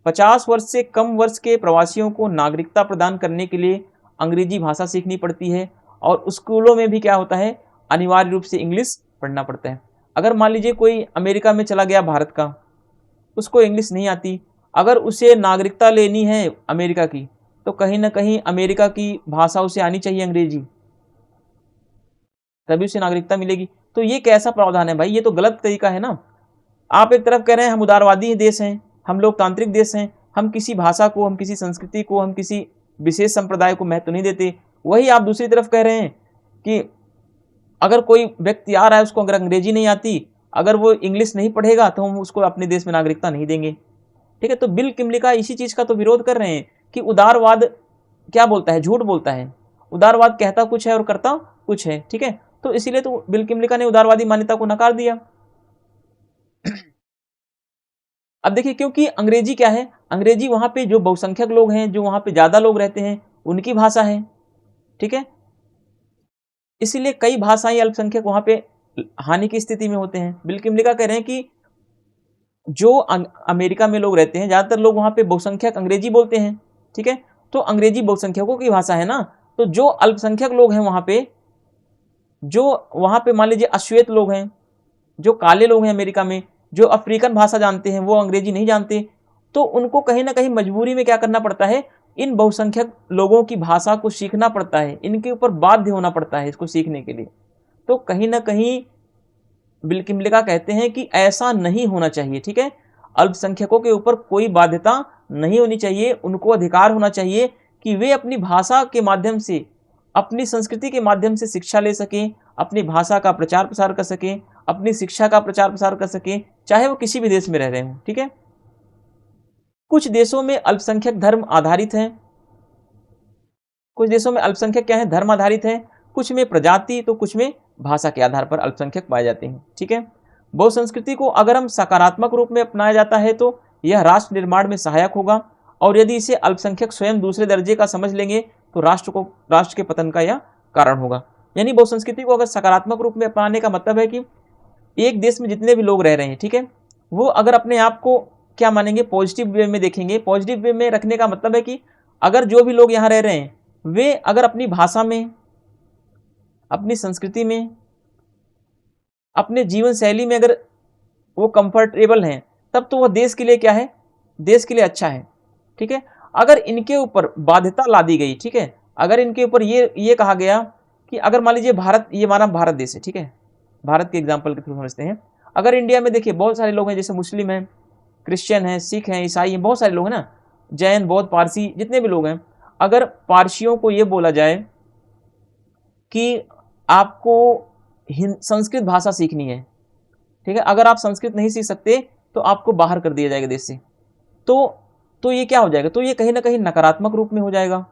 50 वर्ष से कम वर्ष के प्रवासियों को नागरिकता प्रदान करने के लिए अंग्रेजी भाषा सीखनी पड़ती है, और स्कूलों में भी क्या होता है, अनिवार्य रूप से इंग्लिश पढ़ना पड़ता है। अगर मान लीजिए कोई अमेरिका में चला गया भारत का, उसको इंग्लिश नहीं आती, अगर उसे नागरिकता लेनी है अमेरिका की, तो कहीं ना कहीं अमेरिका की भाषा उसे आनी चाहिए अंग्रेजी, तभी उसे नागरिकता मिलेगी। तो ये कैसा प्रावधान है भाई, ये तो गलत तरीका है ना। आप एक तरफ कह रहे हैं हम उदारवादी देश हैं, हम लोकतांत्रिक देश हैं, हम किसी भाषा को, हम किसी संस्कृति को, हम किसी विशेष संप्रदाय को महत्व नहीं देते। वही आप दूसरी तरफ कह रहे हैं कि अगर कोई व्यक्ति आ रहा है, उसको अगर अंग्रेजी नहीं आती, अगर वो इंग्लिश नहीं पढ़ेगा, तो हम उसको अपने देश में नागरिकता नहीं देंगे। ठीक है, तो बिल किमलिका इसी चीज का तो विरोध कर रहे हैं कि उदारवाद क्या बोलता है, झूठ बोलता है। उदारवाद कहता कुछ है और करता कुछ है। ठीक है, तो इसीलिए तो बिल किमलिका ने उदारवादी मान्यता को नकार दिया। अब देखिए, क्योंकि अंग्रेजी क्या है, अंग्रेजी वहां पे जो बहुसंख्यक लोग हैं, जो वहां पे ज्यादा लोग रहते हैं, उनकी भाषा है। ठीक है, इसीलिए कई भाषाई अल्पसंख्यक वहां पे हानि की स्थिति में होते हैं। बिल किमलिका कह रहे हैं कि जो अमेरिका में लोग रहते हैं, ज्यादातर लोग वहां पे बहुसंख्यक अंग्रेजी बोलते हैं। ठीक है, तो अंग्रेजी बहुसंख्यकों की भाषा है ना, तो जो अल्पसंख्यक लोग हैं वहां पे, जो वहां पे मान लीजिए अश्वेत लोग हैं, जो काले लोग हैं अमेरिका में, जो अफ्रीकन भाषा जानते हैं, वो अंग्रेजी नहीं जानते, तो उनको कहीं ना कहीं मजबूरी में क्या करना पड़ता है, इन बहुसंख्यक लोगों की भाषा को सीखना पड़ता है, इनके ऊपर बाध्य होना पड़ता है इसको सीखने के लिए। तो कहीं ना कहीं बिल किमलिका कहते हैं कि ऐसा नहीं होना चाहिए। ठीक है, अल्पसंख्यकों के ऊपर कोई बाध्यता नहीं होनी चाहिए। उनको अधिकार होना चाहिए कि वे अपनी भाषा के माध्यम से, अपनी संस्कृति के माध्यम से शिक्षा ले सकें, अपनी भाषा का प्रचार प्रसार कर सकें, अपनी शिक्षा का प्रचार प्रसार कर सकें, चाहे वो किसी भी देश में रह रहे हों। ठीक है। कुछ देशों में अल्पसंख्यक धर्म आधारित हैं, कुछ देशों में अल्पसंख्यक क्या है, धर्म आधारित है, कुछ में प्रजाति तो कुछ में भाषा के आधार पर अल्पसंख्यक पाए जाते हैं। ठीक है। बहुसंस्कृति को अगर हम सकारात्मक रूप में अपनाया जाता है तो यह राष्ट्र निर्माण में सहायक होगा, और यदि इसे अल्पसंख्यक स्वयं दूसरे दर्जे का समझ लेंगे तो राष्ट्र के पतन का यह कारण होगा। यानी बहुसंस्कृति को अगर सकारात्मक रूप में अपनाने का मतलब है कि एक देश में जितने भी लोग रह रहे हैं, ठीक है, वो अगर अपने आप को क्या मानेंगे, पॉजिटिव वे में देखेंगे। पॉजिटिव वे में रखने का मतलब है कि अगर जो भी लोग यहाँ रह रहे हैं वे अगर अपनी भाषा में, अपनी संस्कृति में, अपने जीवन शैली में अगर वो कंफर्टेबल हैं, तब तो वह देश के लिए क्या है, देश के लिए अच्छा है। ठीक है। अगर इनके ऊपर बाध्यता ला दी गई, ठीक है, अगर इनके ऊपर ये कहा गया कि अगर मान लीजिए भारत, ये हमारा भारत देश है, ठीक है, भारत के एग्जाम्पल के थ्रू समझते हैं। अगर इंडिया में देखिए बहुत सारे लोग हैं, जैसे मुस्लिम हैं, क्रिश्चियन हैं, सिख हैं, ईसाई हैं, बहुत सारे लोग हैं ना, जैन, बौद्ध, पारसी, जितने भी लोग हैं। अगर पारसियों को ये बोला जाए कि आपको संस्कृत भाषा सीखनी है, ठीक है, अगर आप संस्कृत नहीं सीख सकते तो आपको बाहर कर दिया जाएगा देश से, तो ये क्या हो जाएगा, तो ये कहीं ना कहीं नकारात्मक रूप में हो जाएगा,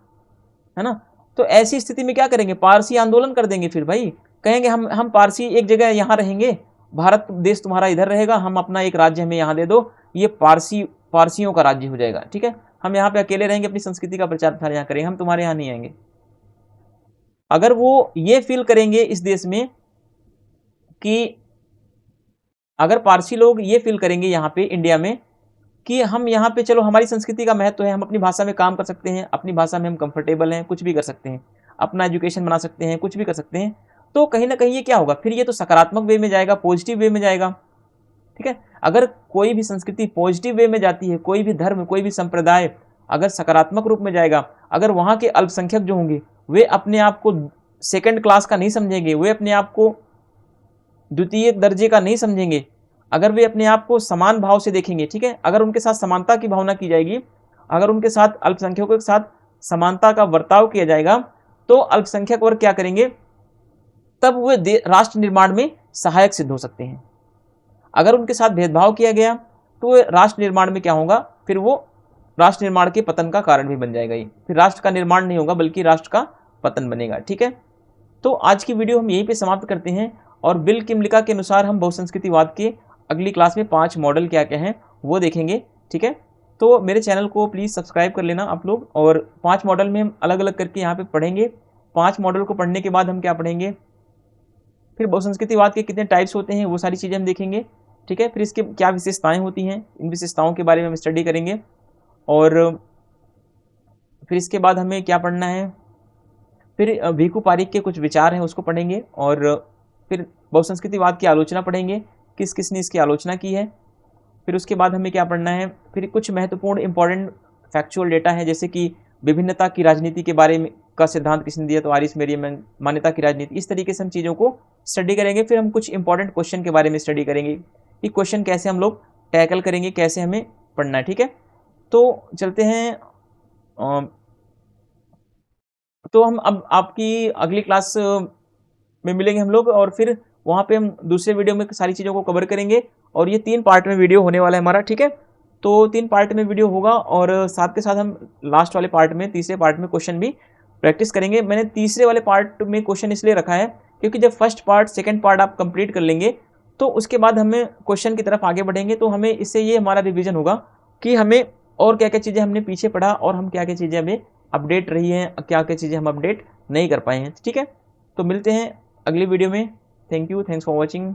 है ना। तो ऐसी स्थिति में क्या करेंगे, पारसी आंदोलन कर देंगे। फिर भाई कहेंगे हम पारसी एक जगह यहाँ रहेंगे, भारत देश तुम्हारा इधर रहेगा, हम अपना एक राज्य हमें यहाँ दे दो, ये पारसियों का राज्य हो जाएगा। ठीक है, हम यहाँ पे अकेले रहेंगे, अपनी संस्कृति का प्रचार प्रसार यहाँ करेंगे, हम तुम्हारे यहाँ नहीं आएंगे। अगर वो ये फील करेंगे इस देश में कि अगर पारसी लोग ये फील करेंगे यहाँ पे इंडिया में कि हम यहाँ पे, चलो हमारी संस्कृति का महत्व है, हम अपनी भाषा में काम कर सकते हैं, अपनी भाषा में हम कंफर्टेबल हैं, कुछ भी कर सकते हैं, अपना एजुकेशन बना सकते हैं, कुछ भी कर सकते हैं, तो कहीं ना कहीं ये क्या होगा, फिर ये तो सकारात्मक वे में जाएगा, पॉजिटिव वे में जाएगा। ठीक है। अगर कोई भी संस्कृति पॉजिटिव वे में जाती है, कोई भी धर्म, कोई भी संप्रदाय अगर सकारात्मक रूप में जाएगा, अगर वहाँ के अल्पसंख्यक जो होंगे वे अपने आप को सेकंड क्लास का नहीं समझेंगे, वे अपने आप को द्वितीय दर्जे का नहीं समझेंगे, अगर वे अपने आप को समान भाव से देखेंगे, ठीक है, अगर उनके साथ समानता की भावना की जाएगी, अगर उनके साथ अल्पसंख्यकों के साथ समानता का बर्ताव किया जाएगा, तो अल्पसंख्यक वर्ग क्या करेंगे, तब वे राष्ट्र निर्माण में सहायक सिद्ध हो सकते हैं। अगर उनके साथ भेदभाव किया गया तो राष्ट्र निर्माण में क्या होगा, फिर वो राष्ट्र निर्माण के पतन का कारण भी बन जाएगा। ये फिर राष्ट्र का निर्माण नहीं होगा बल्कि राष्ट्र का पतन बनेगा। ठीक है। तो आज की वीडियो हम यहीं पे समाप्त करते हैं, और बिल किमलिका के अनुसार हम बहुसंस्कृतिवाद के अगली क्लास में 5 मॉडल क्या क्या हैं वो देखेंगे। ठीक है। तो मेरे चैनल को प्लीज़ सब्सक्राइब कर लेना आप लोग, और 5 मॉडल में हम अलग अलग करके यहाँ पे पढ़ेंगे। 5 मॉडल को पढ़ने के बाद हम क्या पढ़ेंगे, फिर बहुसंस्कृतिवाद के कितने टाइप्स होते हैं वो सारी चीज़ें हम देखेंगे। ठीक है। फिर इसके क्या विशेषताएं होती हैं, इन विशेषताओं के बारे में हम स्टडी करेंगे। और फिर इसके बाद हमें क्या पढ़ना है, फिर भीखू पारिक के कुछ विचार हैं उसको पढ़ेंगे, और फिर बहुसंस्कृतिवाद की आलोचना पढ़ेंगे, किस किस ने इसकी आलोचना की है। फिर उसके बाद हमें क्या पढ़ना है, फिर कुछ महत्वपूर्ण इंपॉर्टेंट फैक्चुअल डेटा है, जैसे कि विभिन्नता की राजनीति के बारे में का सिद्धांत किसने दिया, तो आरिस मेरियम, मान्यता की राजनीति, इस तरीके से हम चीज़ों को स्टडी करेंगे। फिर हम कुछ इंपॉर्टेंट क्वेश्चन के बारे में स्टडी करेंगे कि क्वेश्चन कैसे हम लोग टैकल करेंगे, कैसे हमें पढ़ना है। ठीक है। तो चलते हैं, तो हम अब आपकी अगली क्लास में मिलेंगे हम लोग, और फिर वहाँ पे हम दूसरे वीडियो में सारी चीज़ों को कवर करेंगे। और ये 3 पार्ट में वीडियो होने वाला है हमारा। ठीक है। तो 3 पार्ट में वीडियो होगा, और साथ के साथ हम लास्ट वाले पार्ट में, तीसरे पार्ट में क्वेश्चन भी प्रैक्टिस करेंगे। मैंने तीसरे वाले पार्ट में क्वेश्चन इसलिए रखा है क्योंकि जब फर्स्ट पार्ट, सेकेंड पार्ट आप कंप्लीट कर लेंगे तो उसके बाद हमें क्वेश्चन की तरफ आगे बढ़ेंगे, तो हमें इससे ये हमारा रिविजन होगा कि हमें और क्या क्या चीज़ें हमने पीछे पढ़ा, और हम क्या क्या चीज़ें हमें अपडेट रही हैं, क्या क्या चीज़ें हम अपडेट नहीं कर पाए हैं। ठीक है। तो मिलते हैं अगली वीडियो में। Thank you, thanks for watching.